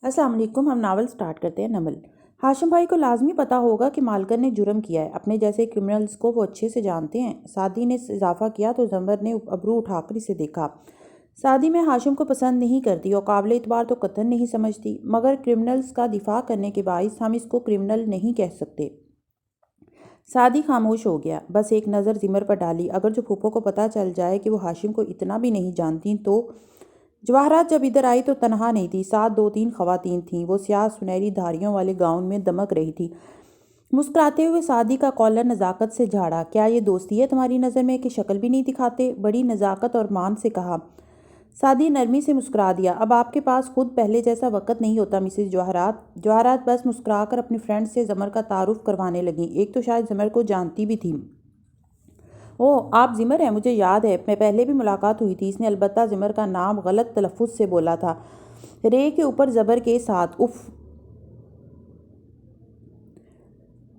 السلام علیکم۔ ہم ناول سٹارٹ کرتے ہیں۔ نمل ہاشم بھائی کو لازمی پتہ ہوگا کہ مالکن نے جرم کیا ہے۔ اپنے جیسے کرمنلز کو وہ اچھے سے جانتے ہیں۔ سعدی نے اضافہ کیا تو زمر نے ابرو اٹھا کر اسے دیکھا۔ سعدی میں ہاشم کو پسند نہیں کرتی اور قابل اعتبار تو قطعاً نہیں سمجھتی، مگر کرمنلز کا دفاع کرنے کے باعث ہم اس کو کرمنل نہیں کہہ سکتے۔ سعدی خاموش ہو گیا، بس ایک نظر زمر پر ڈالی۔ اگر جو پھوپھو کو پتہ چل جائے کہ وہ ہاشم کو اتنا بھی نہیں جانتی تو۔ جواہرات جب ادھر آئی تو تنہا نہیں تھی، ساتھ 2-3 خواتین تھیں۔ وہ سیاہ سنہری دھاریوں والے گاؤن میں دمک رہی تھی۔ مسکراتے ہوئے سعدی کا کالر نزاکت سے جھاڑا۔ کیا یہ دوستی ہے تمہاری نظر میں کہ شکل بھی نہیں دکھاتے؟ بڑی نزاکت اور مان سے کہا۔ سعدی نرمی سے مسکرا دیا۔ اب آپ کے پاس خود پہلے جیسا وقت نہیں ہوتا مسز جواہرات۔ جواہرات بس مسکرا کر اپنے فرینڈ سے زمر کا تعارف کروانے لگیں۔ ایک تو شاید زمر کو جانتی بھی تھی۔ اوہ، آپ زمر ہیں، مجھے یاد ہے، میں پہلے بھی ملاقات ہوئی تھی۔ اس نے البتہ زمر کا نام غلط تلفظ سے بولا تھا، رے کے اوپر زبر کے ساتھ۔ اف،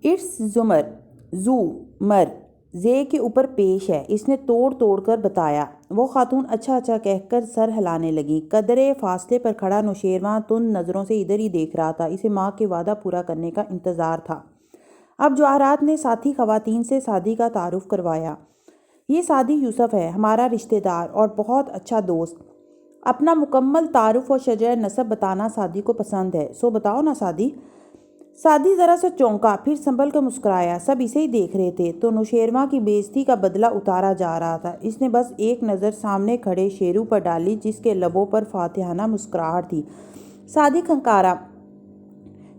اٹس زمر، زو مر، زے کے اوپر پیش ہے، اس نے توڑ توڑ کر بتایا۔ وہ خاتون اچھا اچھا کہہ کر سر ہلانے لگیں۔ قدرے فاصلے پر کھڑا نوشیروان تند نظروں سے ادھر ہی دیکھ رہا تھا۔ اسے ماں کے وعدہ پورا کرنے کا انتظار تھا۔ اب جواہرات نے ساتھی خواتین سے سعدی کا تعارف کروایا۔ یہ سعدی یوسف ہے، ہمارا رشتہ دار اور بہت اچھا دوست۔ اپنا مکمل تعارف اور شجرہ نسب بتانا سعدی کو پسند ہے، سو بتاؤ نا سعدی۔ سعدی ذرا سا چونکا، پھر سنبھل کر مسکرایا۔ سب اسے ہی دیکھ رہے تھے تو نوشیروان کی بے عزتی کا بدلہ اتارا جا رہا تھا۔ اس نے بس ایک نظر سامنے کھڑے شیرو پر ڈالی جس کے لبوں پر فاتحانہ مسکراہٹ تھی۔ سعدی کھنکارا۔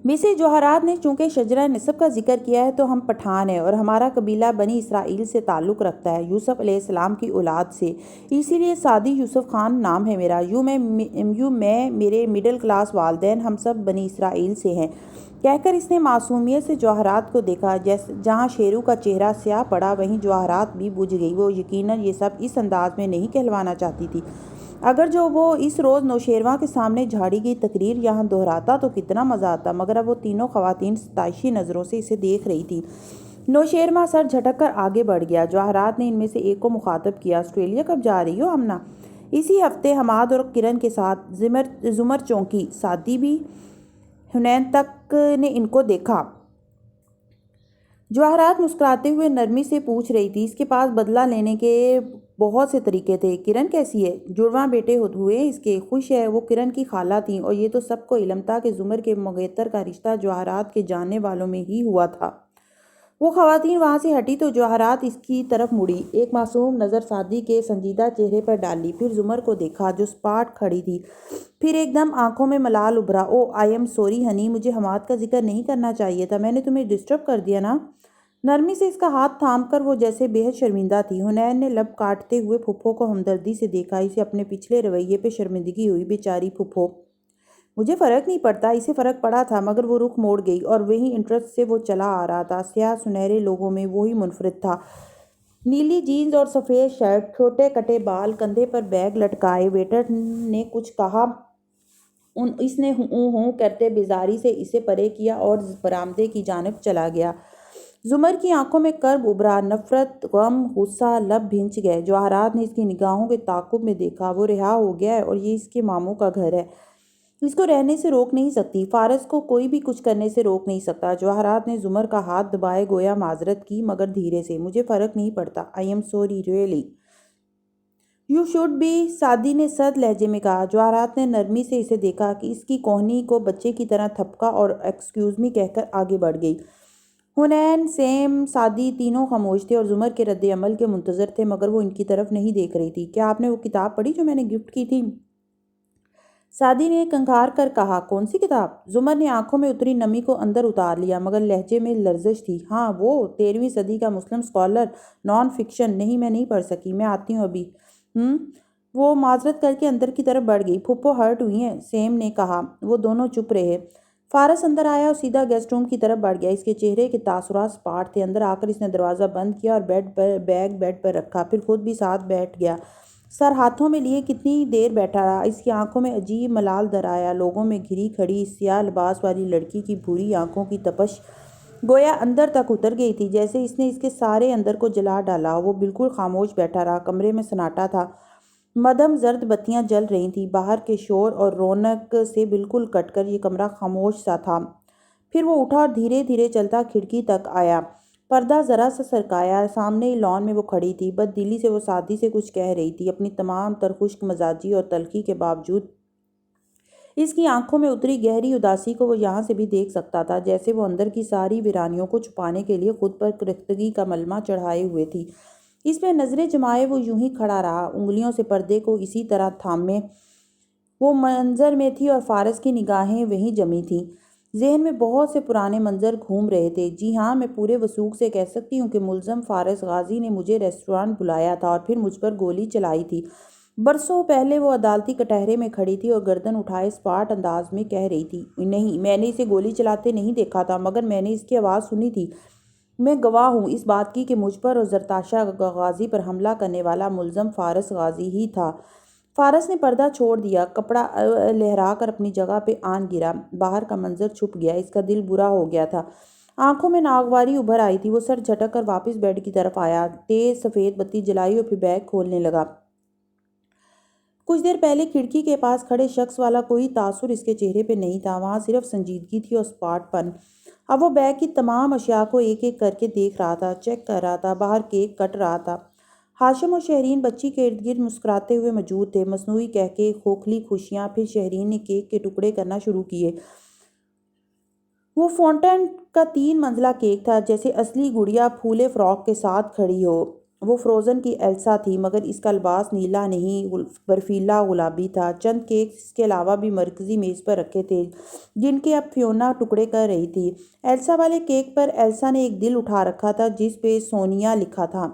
مسز جواہرات نے چونکہ شجرہ نسب کا ذکر کیا ہے تو ہم پٹھان ہیں اور ہمارا قبیلہ بنی اسرائیل سے تعلق رکھتا ہے، یوسف علیہ السلام کی اولاد سے، اسی لیے سعدی یوسف خان نام ہے میرا۔ یوں میں میرے مڈل کلاس والدین ہم سب بنی اسرائیل سے ہیں، کہہ کر اس نے معصومیت سے جواہرات کو دیکھا۔ جہاں شیرو کا چہرہ سیاہ پڑا وہیں جواہرات بھی بجھ گئی۔ وہ یقیناً یہ سب اس انداز میں نہیں کہلوانا چاہتی تھی۔ اگر جو وہ اس روز نوشیروان کے سامنے جھاڑی گئی تقریر یہاں دہراتا تو کتنا مزہ آتا، مگر اب وہ تینوں خواتین ستائشی نظروں سے اسے دیکھ رہی تھی۔ نوشیروان سر جھٹک کر آگے بڑھ گیا۔ جواہرات نے ان میں سے ایک کو مخاطب کیا۔ آسٹریلیا کب جا رہی ہو آمنہ؟ اسی ہفتے حماد اور کرن کے ساتھ۔ زمر چونکی۔ سعدی بھی حنین تک نے ان کو دیکھا۔ جواہرات مسکراتے ہوئے نرمی سے پوچھ رہی تھی۔ اس کے پاس بدلہ لینے کے بہت سے طریقے تھے۔ کرن کیسی ہے؟ جڑواں بیٹے ہوئے اس کے، خوش ہے۔ وہ کرن کی خالہ تھیں اور یہ تو سب کو علم تھا کہ زمر کے منگیتر کا رشتہ جواہرات کے جاننے والوں میں ہی ہوا تھا۔ وہ خواتین وہاں سے ہٹی تو جواہرات اس کی طرف مڑی، ایک معصوم نظر سعدی کے سنجیدہ چہرے پر ڈالی، پھر زمر کو دیکھا جو سپاٹ کھڑی تھی، پھر ایک دم آنکھوں میں ملال ابھرا۔ اوہ، آئی ایم سوری ہنی، مجھے حماد کا ذکر نہیں کرنا چاہیے تھا، میں نے تمہیں ڈسٹرب کر دیا نا؟ نرمی سے اس کا ہاتھ تھام کر وہ جیسے بے حد شرمندہ تھی۔ حنین نے لب کاٹتے ہوئے پھپھو کو ہمدردی سے دیکھا۔ اسے اپنے پچھلے رویے پہ شرمندگی ہوئی۔ بیچاری پھپھو، مجھے فرق نہیں پڑتا۔ اسے فرق پڑا تھا مگر وہ رخ موڑ گئی اور وہی انٹرسٹ سے وہ چلا آ رہا تھا۔ سیاہ سنہرے لوگوں میں وہی منفرد تھا، نیلی جینز اور سفید شرٹ، چھوٹے کٹے بال، کندھے پر بیگ لٹکائے۔ ویٹر نے کچھ کہا، اس نے ہوں ہوں کرتے بیزاری سے اسے پرے کیا اور برآمدے کی جانب چلا گیا۔ زمر کی آنکھوں میں کرب ابھرا، نفرت، غم، غصہ، لب بھنچ گئے۔ جواہرات نے اس کی نگاہوں کے تعاقب میں دیکھا۔ وہ رہا ہو گیا ہے اور یہ اس کے ماموں کا گھر ہے، اس کو رہنے سے روک نہیں سکتی۔ فارس کو کوئی بھی کچھ کرنے سے روک نہیں سکتا۔ جواہرات نے زمر کا ہاتھ دبائے گویا معذرت کی مگر دھیرے سے۔ مجھے فرق نہیں پڑتا، I am sorry really. You should be, Saadi نے سرد لہجے میں کہا۔ جواہرات نے نرمی سے اسے دیکھا کہ اس کی کوہنی کو بچے کی طرح تھپکا اور ایکسکیوز می کہہ کر آگے بڑھ گئی۔ حنین، سیم، سعدی تینوں خاموش تھے اور زمر کے رد عمل کے منتظر تھے مگر وہ ان کی طرف نہیں دیکھ رہی تھی۔ کیا آپ نے وہ کتاب پڑھی جو میں نے گفٹ کی تھی؟ سعدی نے کنکھار کر کہا۔ کون سی کتاب؟ زمر نے آنکھوں میں اتری نمی کو اندر اتار لیا مگر لہجے میں لرزش تھی۔ ہاں وہ 13ویں صدی کا مسلم اسکالر، نان فکشن۔ نہیں، میں نہیں پڑھ سکی، میں آتی ہوں ابھی۔ وہ معذرت کر کے اندر کی طرف بڑھ گئی۔ پھپھو ہرٹ ہوئی ہیں؟ سیم نے کہا۔ وہ دونوں چپ رہے۔ فارس اندر آیا اور سیدھا گیسٹ روم کی طرف بڑھ گیا۔ اس کے چہرے کے تاثرات سپاٹ تھے۔ اندر آ کر اس نے دروازہ بند کیا اور بیگ بیڈ پر رکھا، پھر خود بھی ساتھ بیٹھ گیا۔ سر ہاتھوں میں لیے کتنی دیر بیٹھا رہا۔ اس کی آنکھوں میں عجیب ملال در آیا۔ لوگوں میں گھری کھڑی اس سیاہ لباس والی لڑکی کی بھوری آنکھوں کی تپش گویا اندر تک اتر گئی تھی، جیسے اس نے اس کے سارے اندر کو جلا ڈالا ہو۔ وہ بالکل خاموش بیٹھا رہا۔ کمرے میں سناٹا تھا، مدھم زرد بتیاں جل رہی تھیں، باہر کے شور اور رونق سے بالکل کٹ کر یہ کمرہ خاموش سا تھا۔ پھر وہ اٹھا اور دھیرے دھیرے چلتا کھڑکی تک آیا، پردہ ذرا سا سرکایا۔ سامنے ہی لان میں وہ کھڑی تھی، بد دلی سے وہ سادی سے کچھ کہہ رہی تھی، اپنی تمام تر خشک مزاجی اور تلخی کے باوجود اس کی آنکھوں میں اتری گہری اداسی کو وہ یہاں سے بھی دیکھ سکتا تھا، جیسے وہ اندر کی ساری ویرانیوں کو چھپانے کے لیے خود پر کرختگی کا ملمہ چڑھائے ہوئے تھی۔ اس پہ نظریں جمائے وہ یوں ہی کھڑا رہا، انگلیوں سے پردے کو اسی طرح تھامے وہ منظر میں تھی، اور فارس کی نگاہیں وہیں جمی تھیں۔ ذہن میں بہت سے پرانے منظر گھوم رہے تھے۔ جی ہاں، میں پورے وثوق سے کہہ سکتی ہوں کہ ملزم فارس غازی نے مجھے ریسٹورانٹ بلایا تھا اور پھر مجھ پر گولی چلائی تھی۔ برسوں پہلے وہ عدالتی کٹہرے میں کھڑی تھی اور گردن اٹھائے اسپاٹ انداز میں کہہ رہی تھی، نہیں، میں نے اسے گولی چلاتے نہیں دیکھا تھا، مگر میں نے اس کی آواز سنی تھی۔ میں گواہ ہوں اس بات کی کہ مجھ پر اور زرتاشا غازی پر حملہ کرنے والا ملزم فارس غازی ہی تھا۔ فارس نے پردہ چھوڑ دیا، کپڑا لہرا کر اپنی جگہ پہ آن گرا۔ باہر کا منظر چھپ گیا، اس کا دل برا ہو گیا تھا۔ آنکھوں میں ناگواری ابھر آئی تھی۔ وہ سر جھٹک کر واپس بیڈ کی طرف آیا، تیز سفید بتی جلائی اور پھر بیگ کھولنے لگا۔ کچھ دیر پہلے کھڑکی کے پاس کھڑے شخص والا کوئی تاثر اس کے چہرے پہ نہیں تھا، وہاں صرف سنجیدگی تھی اور اسپاٹ پن۔ اب وہ بیگ کی تمام اشیاء کو ایک ایک کر کے دیکھ رہا تھا، چیک کر رہا تھا۔ باہر کیک کٹ رہا تھا۔ ہاشم اور شہرین بچی کے ارد گرد مسکراتے ہوئے موجود تھے، مصنوعی قہقہے، کھوکھلی خوشیاں۔ پھر شہرین نے کیک کے ٹکڑے کرنا شروع کیے۔ وہ فونٹین کا 3 منزلہ کیک تھا، جیسے اصلی گڑیا پھولے فراک کے ساتھ کھڑی ہو۔ وہ فروزن کی ایلسا تھی، مگر اس کا لباس نیلا نہیں، برفیلا گلابی تھا۔ چند کیک اس کے علاوہ بھی مرکزی میز پر رکھے تھے، جن کے اب فیونا ٹکڑے کر رہی تھی۔ ایلسا والے کیک پر ایلسا نے ایک دل اٹھا رکھا تھا، جس پہ سونیا لکھا تھا۔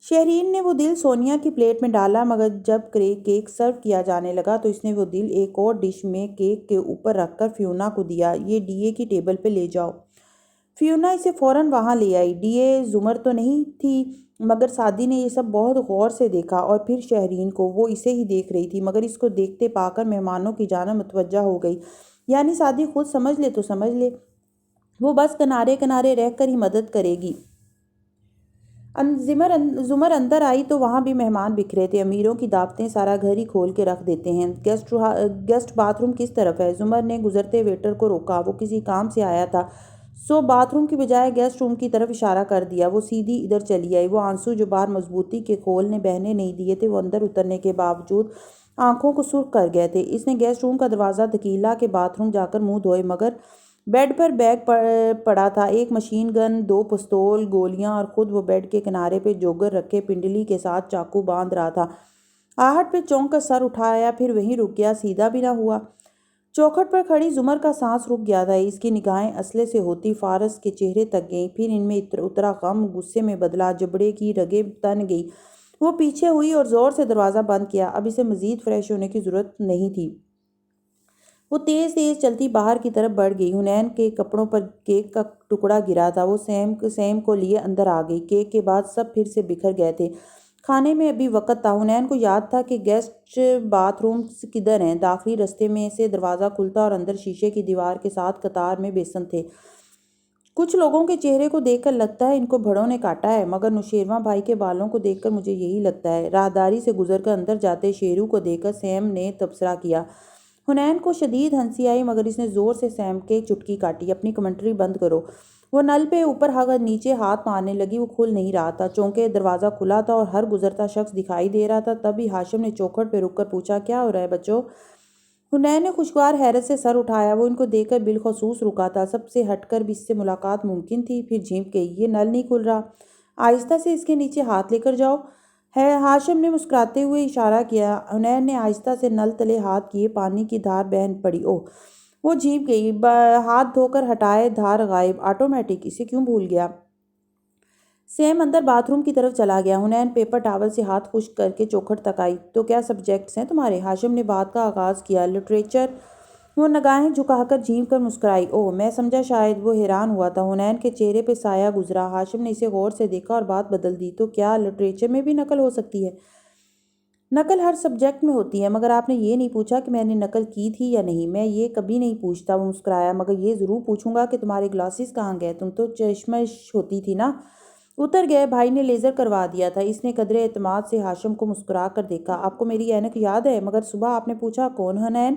شہرین نے وہ دل سونیا کی پلیٹ میں ڈالا، مگر جب کیک سرو کیا جانے لگا تو اس نے وہ دل ایک اور ڈش میں کیک کے اوپر رکھ کر فیونا کو دیا۔ یہ ڈی اے کی ٹیبل پہ لے جاؤ۔ فیونا اسے فوراً وہاں لے آئی۔ ڈی اے زمر تو نہیں تھی، مگر سعدی نے یہ سب بہت غور سے دیکھا، اور پھر شہرین کو۔ وہ اسے ہی دیکھ رہی تھی، مگر اس کو دیکھتے پا کر مہمانوں کی جانب متوجہ ہو گئی۔ یعنی سعدی خود سمجھ لے تو سمجھ لے، وہ بس کنارے کنارے رہ کر ہی مدد کرے گی۔ زمر اندر آئی تو وہاں بھی مہمان بکھرے تھے۔ امیروں کی دعوتیں سارا گھر ہی کھول کے رکھ دیتے ہیں۔ گیسٹ باتھ روم کس طرف ہے؟ زمر نے گزرتے ویٹر کو روکا۔ وہ کسی کام سے آیا تھا، سو باتھ روم کی بجائے گیسٹ روم کی طرف اشارہ کر دیا۔ وہ سیدھی ادھر چلی آئی۔ وہ آنسو جو باہر مضبوطی کے کھول نے بہنے نہیں دیے تھے، وہ اندر اترنے کے باوجود آنکھوں کو سرخ کر گئے تھے۔ اس نے گیسٹ روم کا دروازہ دھکیلا کہ باتھ روم جا کر منہ دھوئے، مگر بیڈ پر بیگ پڑا تھا، ایک مشین گن، 2 پستول، گولیاں، اور خود وہ بیڈ کے کنارے پہ جوگر رکھے پنڈلی کے ساتھ چاقو باندھ رہا تھا۔ آہٹ پہ چونک کر سر اٹھایا، پھر وہیں رک گیا، سیدھا بھی نہ ہوا۔ چوکھٹ پر کھڑی زمر کا سانس رک گیا تھا۔ اس کی نگاہیں اسلحے سے ہوتی فارس کے چہرے تک گئیں، پھر ان میں اترا غم غصے میں بدلا، جبڑے کی رگیں تن گئی۔ وہ پیچھے ہوئی اور زور سے دروازہ بند کیا۔ اب اسے مزید فریش ہونے کی ضرورت نہیں تھی۔ وہ تیز تیز چلتی باہر کی طرف بڑھ گئی۔ حنین کے کپڑوں پر کیک کا ٹکڑا گرا تھا۔ وہ سیم کو لیے اندر آ گئی۔ کیک کے بعد سب پھر سے بکھر گئے تھے۔ کھانے میں ابھی وقت تھا۔ حنین کو یاد تھا کہ گیسٹ باتھ رومز کدھر ہیں۔ داخلی رستے میں سے دروازہ کھلتا اور اندر شیشے کی دیوار کے ساتھ قطار میں بیسن تھے۔ کچھ لوگوں کے چہرے کو دیکھ کر لگتا ہے ان کو بھڑوں نے کاٹا ہے، مگر نوشیروان بھائی کے بالوں کو دیکھ کر مجھے یہی لگتا ہے۔ راہداری سے گزر کر اندر جاتے شیرو کو دیکھ کر سیم نے تبصرہ کیا۔ حنین کو شدید ہنسی آئی، مگر اس نے زور سے سیم کے چٹکی کاٹی۔ اپنی کمنٹری بند کرو۔ وہ نل پہ اوپر نیچے ہاتھ مارنے لگی۔ وہ کھل نہیں رہا تھا، چونکہ دروازہ کھلا تھا اور ہر گزرتا شخص دکھائی دے رہا تھا۔ تبھی ہاشم نے چوکھٹ پہ رک کر پوچھا، کیا ہو رہا ہے بچوں؟ حنین نے خوشگوار حیرت سے سر اٹھایا۔ وہ ان کو دیکھ کر بالخصوص رکا تھا۔ سب سے ہٹ کر بھی اس سے ملاقات ممکن تھی۔ پھر جھینک گئی، یہ نل نہیں کھل رہا، آہستہ سے اس کے نیچے ہاتھ لے کر جاؤ۔ ہاشم نے مسکراتے ہوئے اشارہ کیا۔ حنین نے آہستہ سے نل تلے ہاتھ کیے، پانی کی دھار بہہ پڑی۔ اوہ! وہ جھینک گئی۔ ہاتھ دھو کر ہٹائے، دھار غائب۔ آٹومیٹک، اسے کیوں بھول گیا؟ سیم اندر باتھ روم کی طرف چلا گیا۔ حنین پیپر ٹاول سے ہاتھ خشک کر کے چوکھٹ تک آئی۔ تو کیا سبجیکٹس ہیں تمہارے؟ ہاشم نے بات کا آغاز کیا۔ لٹریچر۔ وہ نگاہیں جھکا کر جھینک کر مسکرائی۔ اوہ، میں سمجھا شاید۔ وہ حیران ہوا تھا۔ حنین کے چہرے پہ سایہ گزرا۔ ہاشم نے اسے غور سے دیکھا اور بات بدل دی۔ تو کیا لٹریچر میں بھی نقل ہو سکتی ہے؟ نقل ہر سبجیکٹ میں ہوتی ہے، مگر آپ نے یہ نہیں پوچھا کہ میں نے نقل کی تھی یا نہیں۔ میں یہ کبھی نہیں پوچھتا، وہ مسکرایا، مگر یہ ضرور پوچھوں گا کہ تمہارے گلاسز کہاں گئے؟ تم تو چشمش ہوتی تھی نا۔ اتر گئے۔ بھائی نے لیزر کروا دیا تھا۔ اس نے قدرے اعتماد سے ہاشم کو مسکرا کر دیکھا۔ آپ کو میری اینک یاد ہے؟ مگر صبح آپ نے پوچھا کون حنین؟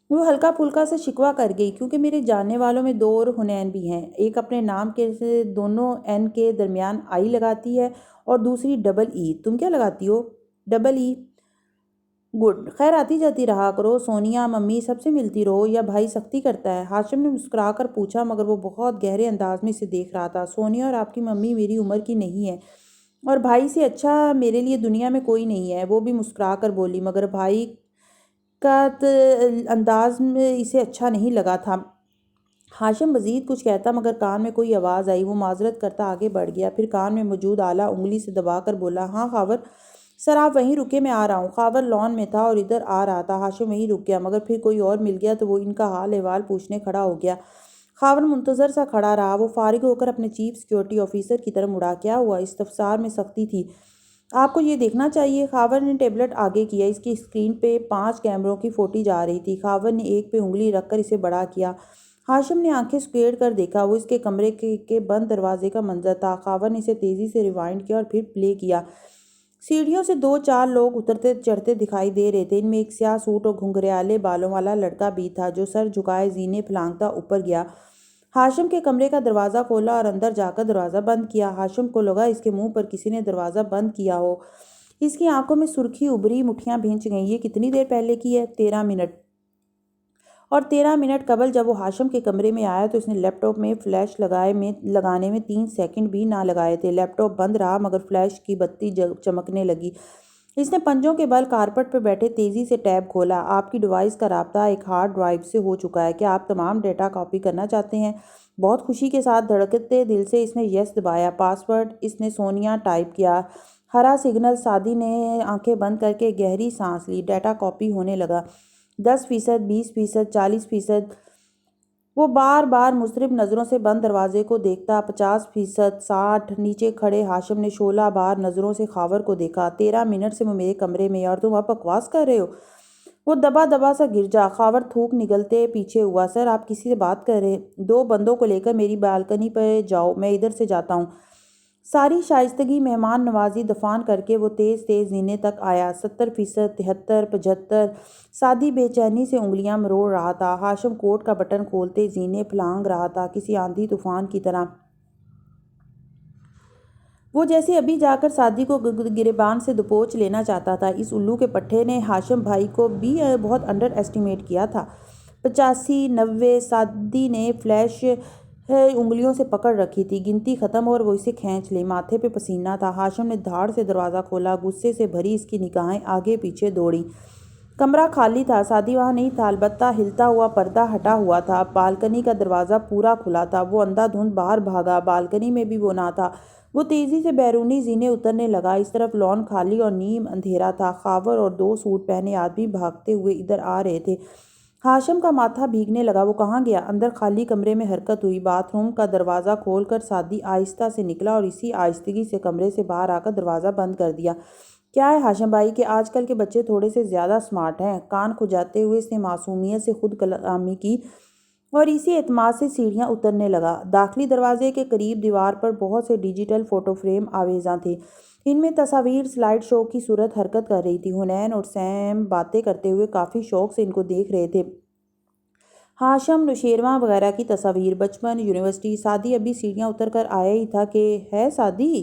وہ ہلکا پھلکا سے شکوہ کر گئی، کیونکہ میرے جاننے والوں میں 2 اور حنین بھی ہیں۔ ایک اپنے نام کے دونوں این کے درمیان آئی لگاتی ہے اور دوسری ڈبل ای۔ تم کیا لگاتی ہو؟ Double E. گڈ، خیر آتی جاتی رہا کرو، سونیا ممی سب سے ملتی رہو، یا بھائی سختی کرتا ہے؟ ہاشم نے مسکرا کر پوچھا، مگر وہ بہت گہرے انداز میں اسے دیکھ رہا تھا۔ سونیا اور آپ کی ممی میری عمر کی نہیں ہے، اور بھائی سے اچھا میرے لیے دنیا میں کوئی نہیں ہے۔ وہ بھی مسکرا کر بولی، مگر بھائی کا انداز میں اسے اچھا نہیں لگا تھا۔ ہاشم مزید کچھ کہتا، مگر کان میں کوئی آواز آئی۔ وہ معذرت کرتا آگے بڑھ گیا، پھر کان میں موجود آلہ انگلی سے دبا کر بولا، ہاں خاور سر آپ وہیں رکے، میں آ رہا ہوں۔ خاور لان میں تھا اور ادھر آ رہا تھا۔ ہاشم وہیں رک گیا، مگر پھر کوئی اور مل گیا تو وہ ان کا حال احوال پوچھنے کھڑا ہو گیا۔ خاور منتظر سا کھڑا رہا۔ وہ فارغ ہو کر اپنے چیف سیکیورٹی آفیسر کی طرف مڑا، کیا ہوا؟ استفسار میں سختی تھی۔ آپ کو یہ دیکھنا چاہیے۔ خاور نے ٹیبلٹ آگے کیا۔ اس کی اسکرین پہ 5 کیمروں کی فوٹیج آ رہی تھی۔ خاور نے ایک پہ انگلی رکھ کر اسے بڑا کیا۔ ہاشم نے آنکھیں سکیڑ کر دیکھا۔ وہ اس کے کمرے کے بند دروازے کا منظر تھا۔ خاور نے اسے تیزی سے ریوائنڈ کیا اور پھر پلے کیا۔ سیڑھیوں سے 2-4 لوگ اترتے چڑھتے دکھائی دے رہے تھے۔ ان میں ایک سیاہ سوٹ اور گھنگریالے بالوں والا لڑکا بھی تھا، جو سر جھکائے زینے پھلانگتا اوپر گیا۔ ہاشم کے کمرے کا دروازہ کھولا اور اندر جا کر دروازہ بند کیا۔ ہاشم کو لگا اس کے منہ پر کسی نے دروازہ بند کیا ہو۔ اس کی آنکھوں میں سرخی ابھری، مٹھیاں بھینچ گئیں۔ یہ کتنی دیر پہلے کی ہے؟ 13 منٹ۔ اور 13 منٹ قبل جب وہ ہاشم کے کمرے میں آیا تو اس نے لیپ ٹاپ میں فلیش لگانے میں 3 سیکنڈ بھی نہ لگائے تھے۔ لیپ ٹاپ بند رہا، مگر فلیش کی بتی چمکنے لگی۔ اس نے پنجوں کے بل کارپٹ پہ بیٹھے تیزی سے ٹیب کھولا۔ آپ کی ڈیوائس کا رابطہ ایک ہارڈ ڈرائیو سے ہو چکا ہے۔ کیا آپ تمام ڈیٹا کاپی کرنا چاہتے ہیں؟ بہت خوشی کے ساتھ دھڑکتے دل سے اس نے یس دبایا۔ پاس ورڈ اس نے سونیا ٹائپ کیا۔ ہرا سگنل۔ سعدی نے آنکھیں بند کر کے گہری سانس لی۔ ڈیٹا کاپی ہونے لگا۔ 10%، 20%، 40%۔ وہ بار بار مضطرب نظروں سے بند دروازے کو دیکھتا۔ 50%، 60۔ نیچے کھڑے ہاشم نے شعلہ بار نظروں سے خاور کو دیکھا۔ 13 منٹ سے وہ میرے کمرے میں ہے اور تم اب بکواس کر رہے ہو؟ وہ دبا دبا سا گر جا۔ خاور تھوک نگلتے پیچھے ہوا۔ سر آپ کسی سے بات کر رہے؟ 2 بندوں کو لے کر میری بالکنی پہ جاؤ، میں ادھر سے جاتا ہوں۔ ساری شائستگی مہمان نوازی دفان کر کے وہ تیز تیز زینے تک آیا۔ 70%، 73، 75۔ سعدی بے چینی سے انگلیاں مروڑ رہا تھا۔ ہاشم کوٹ کا بٹن کھولتے زینے پھلانگ رہا تھا، کسی آندھی طوفان کی طرح۔ وہ جیسے ابھی جا کر سعدی کو گریبان سے دبوچ لینا چاہتا تھا۔ اس الو کے پٹھے نے ہاشم بھائی کو بھی بہت انڈر ایسٹیمیٹ کیا تھا۔ 85، 90۔ سعدی نے فلیش انگلیوں سے پکڑ رکھی تھی۔ گنتی ختم اور وہ اسے کھینچ لی۔ ماتھے پہ پسینہ تھا۔ ہاشم نے دھاڑ سے دروازہ کھولا۔ غصے سے بھری اس کی نگاہیں آگے پیچھے دوڑیں۔ کمرہ خالی تھا۔ سعدی وہاں نہیں تھا، البتہ ہلتا ہوا پردہ ہٹا ہوا تھا۔ بالکنی کا دروازہ پورا کھلا تھا۔ وہ اندھا دھند باہر بھاگا۔ بالکنی میں بھی وہ نہ تھا۔ وہ تیزی سے بیرونی زینے اترنے لگا۔ اس طرف لان خالی اور نیم اندھیرا تھا۔ خاور اور 2 سوٹ پہنے آدمی بھاگتے ہوئے ادھر آ رہے تھے۔ ہاشم کا ماتھا بھیگنے لگا۔ وہ کہاں گیا؟ اندر خالی کمرے میں حرکت ہوئی۔ باتھ روم کا دروازہ کھول کر سعدی آہستہ سے نکلا اور اسی آہستگی سے کمرے سے باہر آ کر دروازہ بند کر دیا۔ کیا ہے ہاشم بھائی کہ آج کل کے بچے تھوڑے سے زیادہ سمارٹ ہیں؟ کان کھجاتے ہوئے اس نے معصومیت سے خود کلامی کی اور اسی اعتماد سے سیڑھیاں اترنے لگا۔ داخلی دروازے کے قریب دیوار پر بہت سے ڈیجیٹل فوٹو فریم آویزاں تھے۔ ان میں تصاویر سلائیڈ شو کی صورت حرکت کر رہی تھی۔ حنین اور سیم باتیں کرتے ہوئے کافی شوق سے ان کو دیکھ رہے تھے۔ ہاشم، نوشیروان وغیرہ کی تصاویر۔ بچپن، یونیورسٹی۔ سعدی ابھی سیڑھیاں اتر کر آیا ہی تھا کہ ہے سعدی؟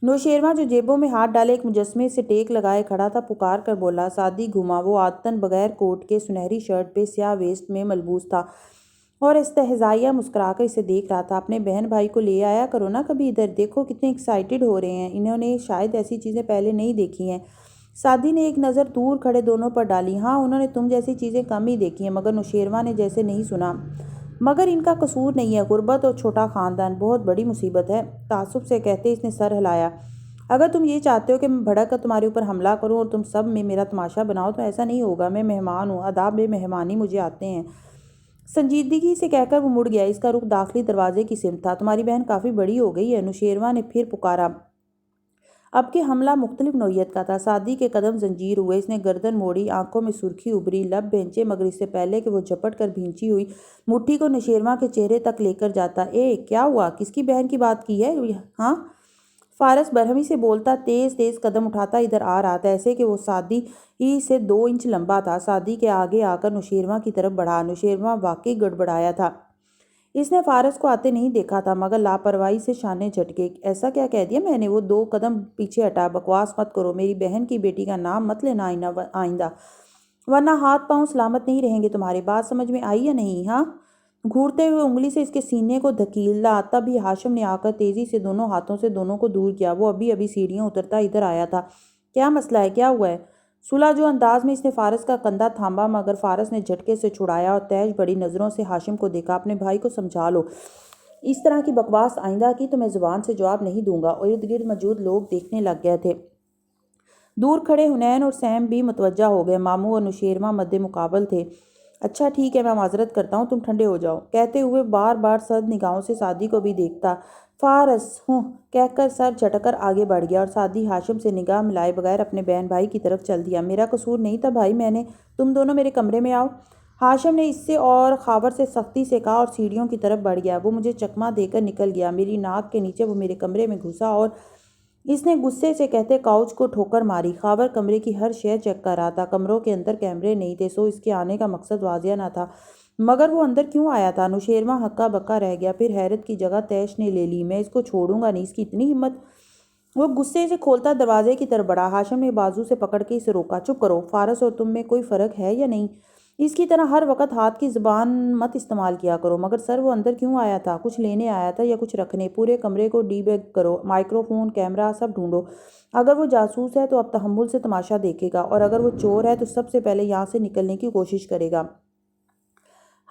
نوشیروان جو جیبوں میں ہاتھ ڈالے ایک مجسمے سے ٹیک لگائے کھڑا تھا پکار کر بولا۔ سعدی گھما۔ وہ عادتاً بغیر کوٹ کے سنہری شرٹ پہ سیاہ ویسٹ میں ملبوس تھا اور استہزائیہ مسکرا کر اسے دیکھ رہا تھا۔ اپنے بہن بھائی کو لے آیا کرو نا کبھی ادھر، دیکھو کتنے ایکسائٹڈ ہو رہے ہیں، انہوں نے شاید ایسی چیزیں پہلے نہیں دیکھی ہیں۔ سعدی نے ایک نظر دور کھڑے دونوں پر ڈالی۔ ہاں انہوں نے تم جیسی چیزیں کم ہی دیکھی ہیں، مگر نوشیروان نے جیسے نہیں سنا۔ مگر ان کا قصور نہیں ہے، غربت اور چھوٹا خاندان بہت بڑی مصیبت ہے، تعصب سے کہتے اس نے سر ہلایا۔ اگر تم یہ چاہتے ہو کہ میں بھڑک کر تمہارے اوپر حملہ کروں اور تم سب میں میرا تماشا بناؤ تو ایسا نہیں ہوگا۔ میں مہمان ہوں، آداب مہمانی مجھے آتے ہیں۔ سنجیدگی سے کہہ کر وہ مڑ گیا۔ اس کا رخ داخلی دروازے کی سمت تھا۔ تمہاری بہن کافی بڑی ہو گئی ہے، نوشیروان نے پھر پکارا۔ اب کہ حملہ مختلف نوعیت کا تھا۔ سعدی کے قدم زنجیر ہوئے۔ اس نے گردن موڑی، آنکھوں میں سرخی ابھری، لب بھینچے، مگر اس سے پہلے کہ وہ جھپٹ کر بھینچی ہوئی مٹھی کو نوشیروان کے چہرے تک لے کر جاتا۔ کیا ہوا؟ کس کی بہن کی بات کی ہے؟ ہاں فارس برہمی سے بولتا تیز تیز قدم اٹھاتا ادھر آ رہا تھا، ایسے کہ وہ سعدی ہی سے 2 انچ لمبا تھا۔ سعدی کے آگے آ کر نوشیروان کی طرف بڑھا۔ نوشیروان واقعی گڑبڑایا تھا۔ اس نے فارس کو آتے نہیں دیکھا تھا، مگر لاپرواہی سے شانے جھٹکے۔ ایسا کیا کہہ دیا میں نے؟ وہ 2 قدم پیچھے ہٹا۔ بکواس مت کرو، میری بہن کی بیٹی کا نام مت لینا آئندہ، ورنہ ہاتھ پاؤں سلامت نہیں رہیں گے تمہارے۔ بات سمجھ میں آئی یا نہیں؟ ہاں؟ گھورتے ہوئے انگلی سے اس کے سینے کو دھکیلا، تب ہی ہاشم نے آ کر تیزی سے دونوں ہاتھوں سے دونوں کو دور کیا۔ وہ ابھی ابھی سیڑھیاں اترتا ادھر آیا تھا۔ کیا مسئلہ ہے؟ کیا ہوا ہے؟ صلح جو انداز میں اس نے فارس کا کندھا تھاما، مگر فارس نے جھٹکے سے چھڑایا اور تیز بڑی نظروں سے ہاشم کو دیکھا۔ اپنے بھائی کو سمجھا لو، اس طرح کی بکواس آئندہ کی تو میں زبان سے جواب نہیں دوں گا۔ اور ارد گرد موجود لوگ دیکھنے لگ گئے تھے۔ دور کھڑے حنین اور سیم بھی متوجہ ہو گئے۔ ماموں اور نوشیروان مد مقابل تھے۔ اچھا ٹھیک ہے، میں معذرت کرتا ہوں، تم ٹھنڈے ہو جاؤ، کہتے ہوئے بار بار سرد نگاہوں سے سعدی کو بھی دیکھتا۔ فارس ہوں کہہ کر سر جھٹک کر آگے بڑھ گیا، اور سعدی ہاشم سے نگاہ ملائے بغیر اپنے بہن بھائی کی طرف چل دیا۔ میرا قصور نہیں تھا بھائی، تم دونوں میرے کمرے میں آؤ، ہاشم نے اس سے اور خاور سے سختی سے کہا، اور سیڑھیوں کی طرف بڑھ گیا۔ وہ مجھے چکمہ دے کر نکل گیا۔ میری ناک کے نیچے وہ میرے کمرے میں گھسا اور اس نے غصے سے کہتے کاؤچ کو ٹھوکر ماری۔ خاور کمرے کی ہر شے چیک کر رہا تھا۔ کمروں کے اندر کیمرے نہیں تھے، سو اس کے آنے کا مقصد واضح نہ تھا، مگر وہ اندر کیوں آیا تھا؟ نوشیروان ہکا بکا رہ گیا، پھر حیرت کی جگہ طیش نے لے لی۔ میں اس کو چھوڑوں گا نہیں، اس کی اتنی ہمت! وہ غصے سے کھولتا دروازے کی طرف بڑھا۔ ہاشم نے بازو سے پکڑ کے اسے روکا۔ چپ کرو، فارس اور تم میں کوئی فرق ہے یا نہیں؟ اس کی طرح ہر وقت ہاتھ کی زبان مت استعمال کیا کرو۔ مگر سر وہ اندر کیوں آیا تھا؟ کچھ لینے آیا تھا یا کچھ رکھنے؟ پورے کمرے کو ڈی بیگ کرو، مائکرو فون، کیمرہ سب ڈھونڈو۔ اگر وہ جاسوس ہے تو اب تحمل سے تماشا دیکھے گا، اور اگر وہ چور ہے تو سب سے پہلے یہاں سے نکلنے کی کوشش کرے گا۔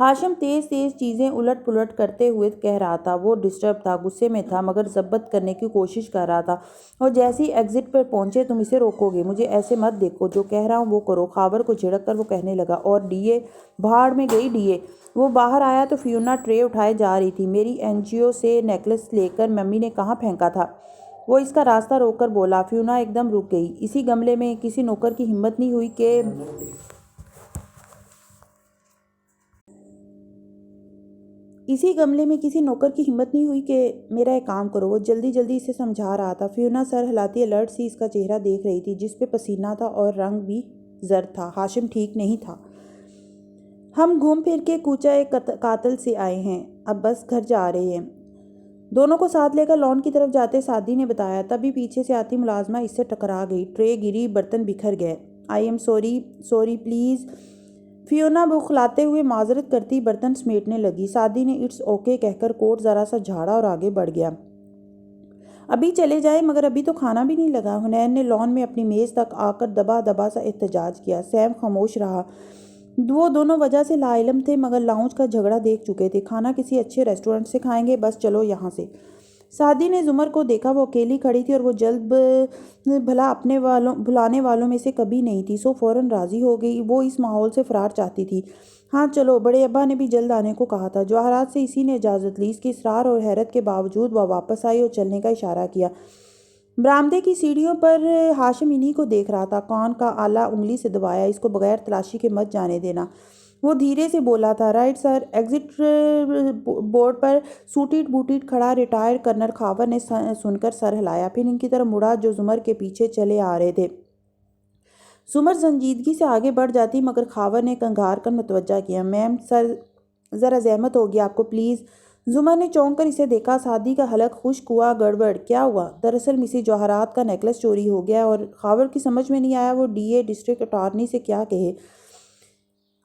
ہاشم تیز تیز چیزیں الٹ پلٹ کرتے ہوئے کہہ رہا تھا۔ وہ ڈسٹرب تھا، غصے میں تھا، مگر ضبط کرنے کی کوشش کر رہا تھا۔ اور جیسے ہی ایگزٹ پر پہنچے تم اسے روکو گے؟ مجھے ایسے مت دیکھو، جو کہہ رہا ہوں وہ کرو۔ خاور کو جھڑک کر وہ کہنے لگا، اور ڈی اے بھاڑ میں گئی ڈی اے۔ وہ باہر آیا تو فیونا ٹرے اٹھائے جا رہی تھی۔ میری این جی او سے نیکلس لے کر ممی نے کہاں پھینکا تھا؟ وہ اس کا راستہ روک کر بولا۔ فیونا ایک دم رک گئی۔ اسی گملے میں کسی نوکر کی ہمت نہیں ہوئی کہ میرا ایک کام کرو۔ وہ جلدی جلدی اسے سمجھا رہا تھا۔ فیونا سر ہلاتی الرٹ سی اس کا چہرہ دیکھ رہی تھی، جس پہ پسینہ تھا اور رنگ بھی زرد تھا۔ ہاشم ٹھیک نہیں تھا۔ ہم گھوم پھر کے کوچہ قاتل سے آئے ہیں، اب بس گھر جا رہے ہیں۔ دونوں کو ساتھ لے کر لان کی طرف جاتے سعدی نے بتایا، تبھی پیچھے سے آتی ملازمہ اس سے ٹکرا گئی۔ ٹرے گری، برتن بکھر گئے۔ I am sorry please. Fiona بخلاتے ہوئے معذرت کرتی برتن سمیٹنے لگی۔ سعدی نے اٹس اوکے کہہ کر کوٹ ذرا سا جھاڑا اور آگے بڑھ گیا۔ ابھی چلے جائیں، مگر ابھی تو کھانا بھی نہیں لگا۔ حنین نے لان میں اپنی میز تک آ کر دبا دبا سا احتجاج کیا۔ سیم خاموش رہا۔ وہ دونوں وجہ سے لا علم تھے، مگر لاؤنج کا جھگڑا دیکھ چکے تھے۔ کھانا کسی اچھے ریسٹورنٹ سے کھائیں گے، بس چلو یہاں سے۔ سعدی نے زمر کو دیکھا، وہ اکیلی کھڑی تھی اور وہ جلد بھلا بھلانے والوں میں سے کبھی نہیں تھی، سو فوراً راضی ہو گئی۔ وہ اس ماحول سے فرار چاہتی تھی۔ ہاں چلو، بڑے ابا نے بھی جلد آنے کو کہا تھا۔ جواہرات سے اسی نے اجازت لی۔ اس کے اصرار اور حیرت کے باوجود وہ واپس آئی اور چلنے کا اشارہ کیا۔ برآمدے کی سیڑھیوں پر ہاشم انہی کو دیکھ رہا تھا۔ کان کا آلہ انگلی سے دبایا، اس کو بغیر تلاشی کے مت جانے دینا۔ وہ دھیرے سے بولا تھا، رائٹ سر۔ ایگزٹ بورڈ پر سوٹیڈ بوٹیڈ کھڑا ریٹائرڈ کرنل خاور نے سن کر سر ہلایا، پھر ان کی طرف مڑا جو زمر کے پیچھے چلے آ رہے تھے۔ زمر سنجیدگی سے آگے بڑھ جاتی، مگر خاور نے کنگھار کر متوجہ کیا۔ میم سر، ذرا زحمت ہوگی آپ کو پلیز۔ زمر نے چونک کر اسے دیکھا۔ سعدی کا حلق خشک ہوا۔ گڑبڑ کیا ہوا؟ دراصل مسز جواہرات کا نیکلس چوری ہو گیا، اور خاور کی سمجھ میں نہیں آیا وہ ڈی اے ڈسٹرکٹ اٹارنی سے کیا کہے۔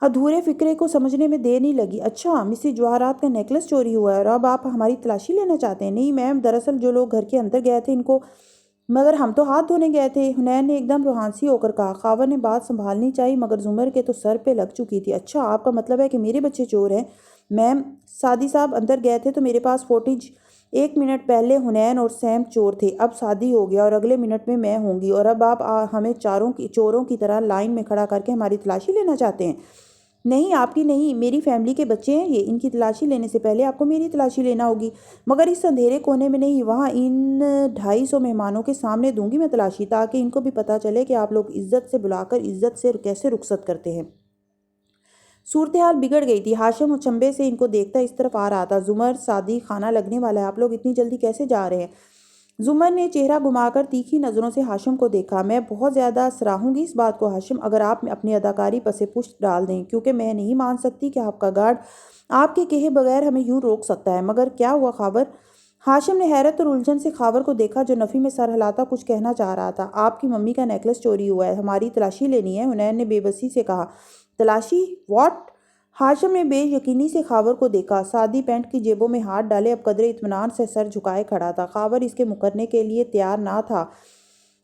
ادھورے فکرے کو سمجھنے میں دیر نہیں لگی۔ اچھا، مسز جواہرات کا نیکلس چوری ہوا ہے، اور اب آپ ہماری تلاشی لینا چاہتے ہیں؟ نہیں میم، دراصل جو لوگ گھر کے اندر گئے تھے ان کو، مگر ہم تو ہاتھ دھونے گئے تھے، حنین نے ایک دم روحانسی ہو کر کہا۔ خاور نے بات سنبھالنی چاہی، مگر زمر کے تو سر پہ لگ چکی تھی۔ اچھا، آپ کا مطلب ہے کہ میرے بچے چور ہیں؟ میم، سعدی صاحب اندر گئے تھے تو میرے پاس فوٹیج، 1 منٹ پہلے حنین اور سیم چور تھے، اب سعدی ہو گیا، اور اگلے منٹ میں ہوں گی، اور اب آپ ہمیں چوروں کی طرح لائن میں کھڑا کر کے ہماری تلاشی لینا چاہتے ہیں؟ نہیں، آپ کی نہیں، میری فیملی کے بچے ہیں یہ۔ ان کی تلاشی لینے سے پہلے آپ کو میری تلاشی لینا ہوگی، مگر اس اندھیرے کونے میں نہیں، وہاں ان 250 مہمانوں کے سامنے دوں گی میں تلاشی، تاکہ ان کو بھی پتہ چلے کہ آپ لوگ عزت سے بلا کر عزت سے کیسے رخصت کرتے ہیں۔ صورتحال بگڑ گئی تھی۔ ہاشم اچنبے سے ان کو دیکھتا اس طرف آ رہا تھا۔ زمر، سعدی، کھانا لگنے والا ہے، آپ لوگ اتنی جلدی کیسے جا رہے ہیں؟ زمر نے چہرہ گھما کر تیکھی نظروں سے ہاشم کو دیکھا۔ میں بہت زیادہ سراہوں گی اس بات کو ہاشم، اگر آپ اپنی اداکاری پس پشت ڈال دیں، کیونکہ میں نہیں مان سکتی کہ آپ کا گارڈ آپ کے کہے بغیر ہمیں یوں روک سکتا ہے۔ مگر کیا ہوا خاور؟ ہاشم نے حیرت اور الجھن سے خاور کو دیکھا جو نفی میں سر ہلاتا کچھ کہنا چاہ رہا تھا۔ آپ کی ممی کا نیکلس چوری ہوا ہے، ہماری تلاشی لینی ہے، حنین نے بے بسی سے کہا۔ تلاشی؟ واٹ؟ ہاشم نے بے یقینی سے خاور کو دیکھا۔ سادی پینٹ کی جیبوں میں ہاتھ ڈالے اب قدرے اطمینان سے سر جھکائے کھڑا تھا۔ خاور اس کے مکرنے کے لیے تیار نہ تھا۔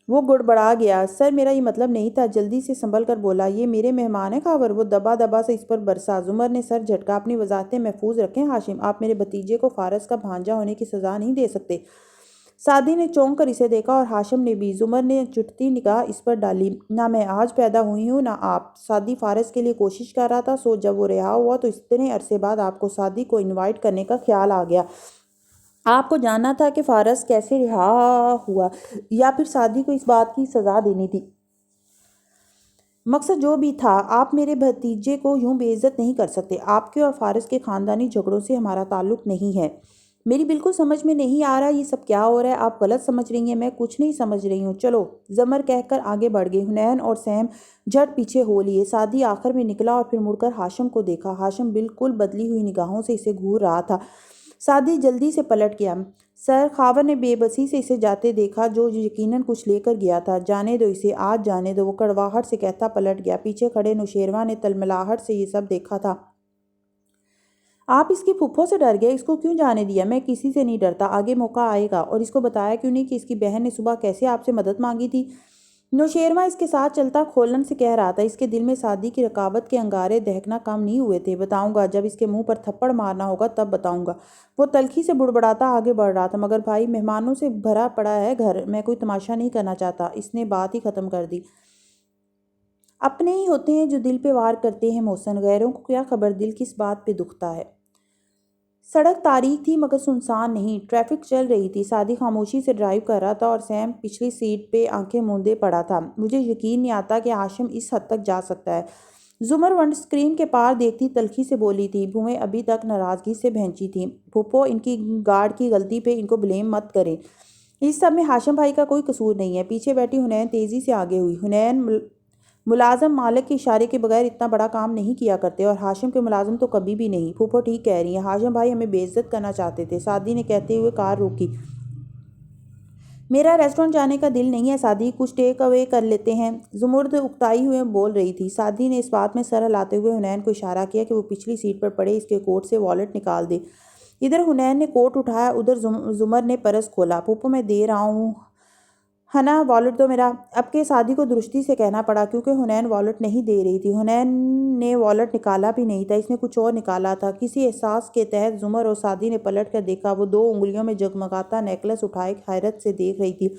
وہ گڑبڑا گیا۔ سر میرا یہ مطلب نہیں تھا، جلدی سے سنبھل کر بولا۔ یہ میرے مہمان ہیں خاور، وہ دبا دبا سے اس پر برسا۔ زمر نے سر جھٹکا۔ اپنی وضاحتیں محفوظ رکھیں ہاشم، آپ میرے بھتیجے کو فارس کا بھانجا ہونے کی سزا نہیں دے سکتے۔ سعدی نے چونک کر اسے دیکھا اور ہاشم نے بھی۔ زمر نے چٹتی نگاہ اس پر ڈالی۔ نہ میں آج پیدا ہوئی ہوں نہ آپ۔ سعدی فارس کے لیے کوشش کر رہا تھا، سو جب وہ رہا ہوا تو اتنے عرصے بعد آپ کو سعدی کو انوائٹ کرنے کا خیال آ گیا۔ آپ کو جاننا تھا کہ فارس کیسے رہا ہوا، یا پھر سعدی کو اس بات کی سزا دینی تھی۔ مقصد جو بھی تھا، آپ میرے بھتیجے کو یوں بے عزت نہیں کر سکتے۔ آپ کے اور فارس کے خاندانی جھگڑوں سے ہمارا تعلق نہیں ہے۔ میری بالکل سمجھ میں نہیں آ رہا یہ سب کیا ہو رہا ہے۔ آپ غلط سمجھ رہی ہیں، میں کچھ نہیں سمجھ رہی ہوں۔ چلو، زمر کہہ کر آگے بڑھ گئے۔ حنین اور سیم جھٹ پیچھے ہو لیے۔ سعدی آخر میں نکلا اور پھر مڑ کر ہاشم کو دیکھا۔ ہاشم بالکل بدلی ہوئی نگاہوں سے اسے گھور رہا تھا۔ سعدی جلدی سے پلٹ گیا۔ سر، خاور نے بے بسی سے اسے جاتے دیکھا جو یقیناً کچھ لے کر گیا تھا۔ جانے دو اسے، آج جانے دو، وہ کڑواہٹ سے کہتا پلٹ گیا۔ پیچھے کھڑے نوشیروان نے تلملاہٹ سے یہ سب دیکھا تھا۔ آپ اس کی پھپھو سے ڈر گئے، اس کو کیوں جانے دیا؟ میں کسی سے نہیں ڈرتا، آگے موقع آئے گا۔ اور اس کو بتایا کیوں نہیں کہ اس کی بہن نے صبح کیسے آپ سے مدد مانگی تھی؟ نوشیروان اس کے ساتھ چلتا کھولن سے کہہ رہا تھا۔ اس کے دل میں سعدی کی رقابت کے انگارے دہکنا کم نہیں ہوئے تھے۔ بتاؤں گا، جب اس کے منہ پر تھپڑ مارنا ہوگا تب بتاؤں گا۔ وہ تلخی سے بڑبڑاتا آگے بڑھ رہا تھا۔ مگر بھائی، مہمانوں سے بھرا پڑا ہے گھر، میں کوئی تماشا نہیں کرنا چاہتا۔ اس نے بات ہی ختم کر دی۔ اپنے ہی ہوتے ہیں جو دل پہ وار کرتے ہیں محسن، غیروں کو کیا خبر دل کس بات پہ دکھتا ہے۔ سڑک تاریک تھی مگر سنسان نہیں، ٹریفک چل رہی تھی۔ سعدی خاموشی سے ڈرائیو کر رہا تھا اور سیم پچھلی سیٹ پہ آنکھیں موندے پڑا تھا۔ مجھے یقین نہیں آتا کہ ہاشم اس حد تک جا سکتا ہے، زمر ونڈ اسکرین کے پار دیکھتی تلخی سے بولی تھی۔ بھویں ابھی تک ناراضگی سے بھینچی تھیں۔ پھوپھو، ان کی گارڈ کی غلطی پہ ان کو بلیم مت کریں، اس سب میں ہاشم بھائی کا کوئی قصور نہیں ہے۔ پیچھے بیٹھی حنین تیزی سے آگے ہوئی۔ حنین، ملازم مالک کے اشارے کے بغیر اتنا بڑا کام نہیں کیا کرتے، اور ہاشم کے ملازم تو کبھی بھی نہیں۔ پھوپھو ٹھیک کہہ رہی ہیں، ہاشم بھائی ہمیں بے عزت کرنا چاہتے تھے، سعدی نے کہتے ہوئے کار روکی۔ میرا ریسٹورنٹ جانے کا دل نہیں ہے سعدی، کچھ ٹیک اوے کر لیتے ہیں، زمرد اکتائی ہوئے بول رہی تھی۔ سعدی نے اس بات میں سر ہلاتے ہوئے حنین کو اشارہ کیا کہ وہ پچھلی سیٹ پر پڑے اس کے کوٹ سے والیٹ نکال دے۔ ادھر حنین نے کوٹ اٹھایا، ادھر زمر نے پرس کھولا۔ پھوپھو، میں دے رہا ہوں ہنا، والیٹ دو میرا۔ اب کے سعدی کو درستی سے کہنا پڑا کیونکہ حنین والیٹ نہیں دے رہی تھی۔ حنین نے والیٹ نکالا بھی نہیں تھا، اس نے کچھ اور نکالا تھا۔ کسی احساس کے تحت زمر اور سعدی نے پلٹ کر دیکھا۔ وہ 2 انگلیوں میں جگمگاتا نیکلس اٹھائے حیرت سے دیکھ رہی تھی۔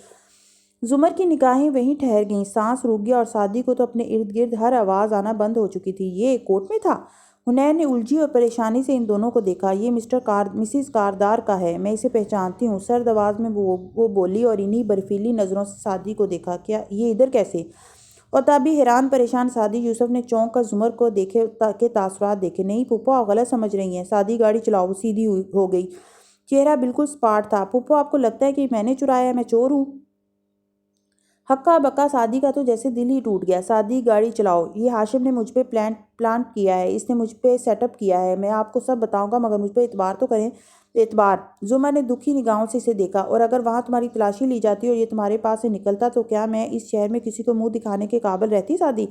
زمر کی نگاہیں وہیں ٹھہر گئیں، سانس رک گیا، اور سعدی کو تو اپنے ارد گرد ہر آواز آنا بند ہو چکی تھی۔ یہ کوٹ میں تھا؟ حنین نے الجھی اور پریشانی سے ان دونوں کو دیکھا۔ یہ مسز کاردار کا ہے، میں اسے پہچانتی ہوں، سرد آواز میں وہ بولی اور انہی برفیلی نظروں سے سعدی کو دیکھا۔ کیا یہ ادھر کیسے؟ اور تبھی حیران پریشان سعدی یوسف نے چونک کر زمر کو دیکھے کے تاثرات دیکھے۔ نہیں پھوپھو، آپ غلط سمجھ رہی ہیں، سعدی گاڑی چلاؤ۔ وہ سیدھی ہو گئی، چہرہ بالکل سپاٹ تھا۔ پھوپھو، آپ کو لگتا ہے کہ میں نے چرایا ہے، میں چور ہوں؟ ہکا بکا سعدی کا تو جیسے دل ہی ٹوٹ گیا۔ سعدی گاڑی چلاؤ، یہ ہاشم نے مجھ پہ پلانٹ کیا ہے، اس نے مجھ پہ سیٹ اپ کیا ہے، میں آپ کو سب بتاؤں گا، مگر مجھ پہ اعتبار تو کریں۔ اعتبار؟ زمر نے دکھی نگاہوں سے اسے دیکھا۔ اور اگر وہاں تمہاری تلاشی لی جاتی اور یہ تمہارے پاس سے نکلتا تو کیا میں اس شہر میں کسی کو منہ دکھانے کے قابل رہتی سعدی؟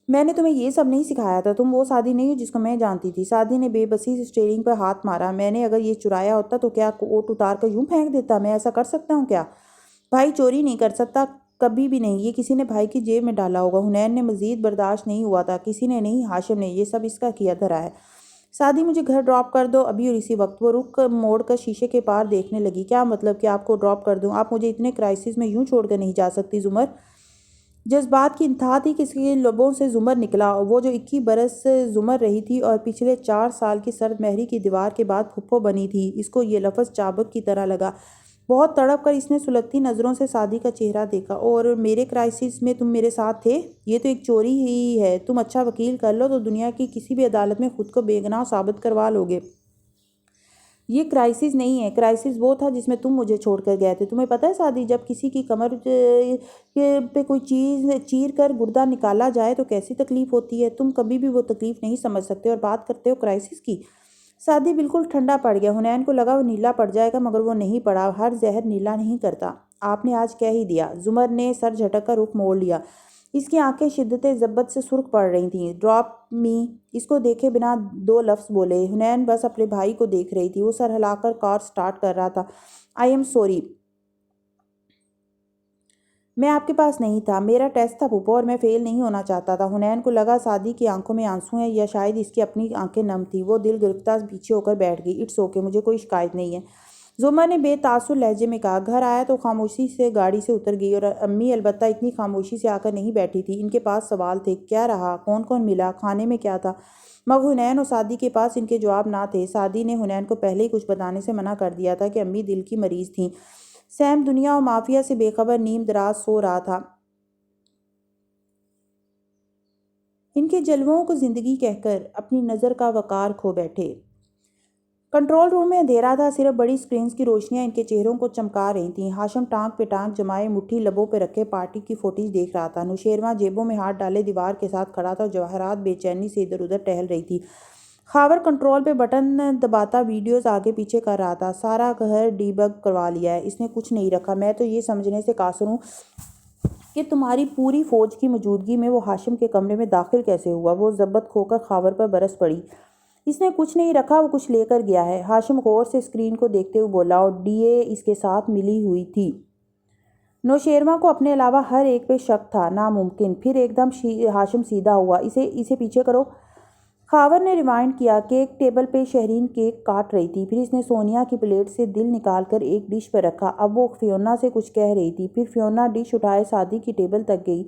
میں نے تمہیں یہ سب نہیں سکھایا تھا، تم وہ سعدی نہیں ہو جس کو میں جانتی تھی۔ سعدی نے بے بسی سے اسٹیئرنگ پر ہاتھ مارا۔ میں نے اگر یہ چرایا ہوتا تو کیا کوٹ اتار کر یوں پھینک دیتا؟ میں ایسا کر سکتا ہوں کیا؟ بھائی چوری نہیں کر سکتا، کبھی بھی نہیں، یہ کسی نے بھائی کی جیب میں ڈالا ہوگا۔ حنین نے مزید برداشت نہیں ہوا تھا۔ کسی نے نہیں، ہاشم نے، یہ سب اس کا کیا دھرا ہے۔ سعدی، مجھے گھر ڈراپ کر دو ابھی اور اسی وقت۔ وہ رخ موڑ کر شیشے کے پار دیکھنے لگی۔ کیا مطلب کہ آپ کو ڈراپ کر دوں؟ آپ مجھے اتنے کرائسس میں یوں چھوڑ کر نہیں جا سکتی زمر۔ جذبات کی انتہا تھی کہ اس کے لبوں سے زمر نکلا، وہ جو 21 برس زمر رہی تھی اور پچھلے 4 سال کی سرد مہری کی دیوار کے بعد پھپھو بنی تھی۔ اس کو یہ لفظ چابک کی طرح لگا۔ بہت تڑپ کر اس نے سلگتی نظروں سے سعدی کا چہرہ دیکھا۔ اور میرے کرائسس میں تم میرے ساتھ تھے؟ یہ تو ایک چوری ہی ہے، تم اچھا وکیل کر لو تو دنیا کی کسی بھی عدالت میں خود کو بے گناہ ثابت کروا لو گے۔ یہ کرائسس نہیں ہے، کرائسس وہ تھا جس میں تم مجھے چھوڑ کر گئے تھے۔ تمہیں پتہ ہے سعدی، جب کسی کی کمر پہ کوئی چیز چیر کر گردہ نکالا جائے تو کیسی تکلیف ہوتی ہے؟ تم کبھی بھی وہ تکلیف نہیں سمجھ سکتے اور بات کرتے ہو کرائسس کی۔ سعدی بالکل ٹھنڈا پڑ گیا۔ حنین کو لگا وہ نیلا پڑ جائے گا، مگر وہ نہیں پڑا۔ ہر زہر نیلا نہیں کرتا۔ آپ نے آج کہہ ہی دیا۔ زمر نے سر جھٹک کر رخ موڑ لیا۔ اس کی آنکھیں شدت ضبط سے سرخ پڑ رہی تھیں۔ ڈراپ می۔ اس کو دیکھے بنا دو لفظ بولے۔ حنین بس اپنے بھائی کو دیکھ رہی تھی۔ وہ سر ہلا کر کار سٹارٹ کر رہا تھا۔ آئی ایم سوری، میں آپ کے پاس نہیں تھا۔ میرا ٹیسٹ تھا پھوپھو، اور میں فیل نہیں ہونا چاہتا تھا۔ حنین کو لگا سعدی کی آنکھوں میں آنسو ہیں، یا شاید اس کی اپنی آنکھیں نم تھیں۔ وہ دل گرفتہ پیچھے ہو کر بیٹھ گئی۔ اٹس اوکے، مجھے کوئی شکایت نہیں ہے، زمر نے بے تاثر لہجے میں کہا۔ گھر آیا تو خاموشی سے گاڑی سے اتر گئی، اور امی البتہ اتنی خاموشی سے آ کر نہیں بیٹھی تھی۔ ان کے پاس سوال تھے، کیا رہا، کون کون ملا، کھانے میں کیا تھا، مگر حنین اور سعدی کے پاس ان کے جواب نہ تھے۔ سعدی نے حنین کو پہلے ہی کچھ بتانے سے منع کر دیا تھا کہ امی دل کی مریض تھیں۔ سیم دنیا و مافیا سے بے خبر نیم دراز سو رہا تھا۔ ان کے جلووں کو زندگی کہہ کر اپنی نظر کا وقار کھو بیٹھے۔ کنٹرول روم میں اندھیرا تھا، صرف بڑی سکرینز کی روشنیاں ان کے چہروں کو چمکا رہی تھیں۔ ہاشم ٹانک پہ ٹانک جمائے مٹھی لبوں پہ رکھے پارٹی کی فوٹیج دیکھ رہا تھا۔ نوشیروان جیبوں میں ہاتھ ڈالے دیوار کے ساتھ کھڑا تھا، اور جواہرات بے چینی سے ادھر ادھر ٹہل رہی تھی۔ خاور کنٹرول پہ بٹن دباتا ویڈیوز آگے پیچھے کر رہا تھا۔ سارا گھر ڈی بگ کروا لیا ہے، اس نے کچھ نہیں رکھا۔ میں تو یہ سمجھنے سے قاصر ہوں کہ تمہاری پوری فوج کی موجودگی میں وہ ہاشم کے کمرے میں داخل کیسے ہوا؟ وہ ضبط کھو کر خاور پر برس پڑی۔ اس نے کچھ نہیں رکھا، وہ کچھ لے کر گیا ہے۔ ہاشم غور سے اسکرین کو دیکھتے ہوئے بولا، اور ڈی اے اس کے ساتھ ملی ہوئی تھی۔ نوشیروان کو اپنے علاوہ ہر ایک پہ شک تھا۔ ناممکن۔ پھر ایک دم ہاشم سیدھا ہوا۔ اسے پیچھے کرو۔ خاور نے ریوائنڈ کیا۔ کیک ٹیبل پہ شہرین کیک کاٹ رہی تھی۔ پھر اس نے سونیا کی پلیٹ سے دل نکال کر ایک ڈش پر رکھا۔ اب وہ فیونا سے کچھ کہہ رہی تھی۔ پھر فیونا ڈش اٹھائے سعدی کی ٹیبل تک گئی۔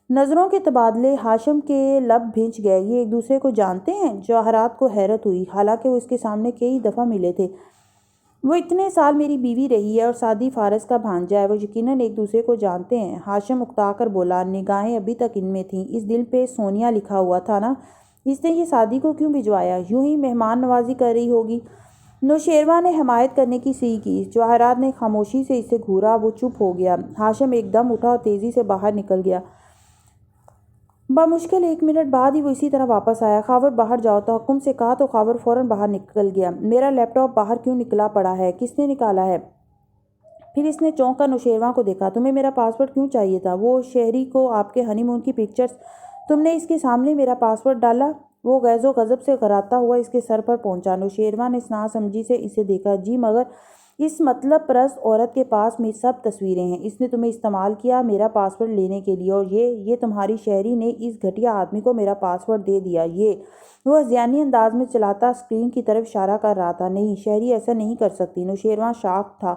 نظروں کے تبادلے، ہاشم کے لب بھنچ گئے۔ یہ ایک دوسرے کو جانتے ہیں؟ جواہرات کو حیرت ہوئی، حالانکہ وہ اس کے سامنے کئی دفعہ ملے تھے۔ وہ اتنے سال میری بیوی رہی ہے، اور سعدی فارس کا بھانجا ہے، وہ یقیناً ایک دوسرے کو جانتے ہیں۔ ہاشم اکتا کر بولا۔ نگاہیں ابھی تک ان میں تھیں۔ اس دل پہ سونیا لکھا ہوا تھا نا؟ اس نے یہ سعدی کو کیوں بھجوایا؟ یوں ہی مہمان نوازی کر رہی ہوگی۔ نوشیروان نے حمایت کرنے کی سی کی۔ جواہرات نے خاموشی سے اسے گھورا۔ وہ چپ ہو گیا۔ ہاشم ایک دم اٹھا اور تیزی سے باہر نکل گیا۔ بمشکل 1 منٹ بعد ہی وہ اسی طرح واپس آیا۔ خاور باہر جاؤ، تحکم سے کہا تو خاور فوراً باہر نکل گیا۔ میرا لیپ ٹاپ باہر کیوں نکلا پڑا ہے؟ کس نے نکالا ہے؟ پھر اس نے چونک کر نوشیروان کو دیکھا۔ تمہیں میرا پاسورڈ کیوں چاہیے تھا؟ وہ شہری کو آپ کے ہنی مون کی پکچرز، تم نے اس کے سامنے میرا پاسورڈ ڈالا؟ وہ غیظ و غضب سے غراتا ہوا اس کے سر پر پہنچا۔ نوشیروان نے ناسمجھی سے اسے دیکھا۔ جی مگر اس مطلب پرست عورت کے پاس میں سب تصویریں ہیں۔ اس نے تمہیں استعمال کیا میرا پاسورڈ لینے کے لیے، اور یہ تمہاری شہری نے اس گھٹیا آدمی کو میرا پاسورڈ دے دیا۔ یہ وہ ذہنی انداز میں چلاتا اسکرین کی طرف اشارہ کر رہا تھا۔ نہیں، شہری ایسا نہیں کر سکتی۔ نوشیروان شاک تھا۔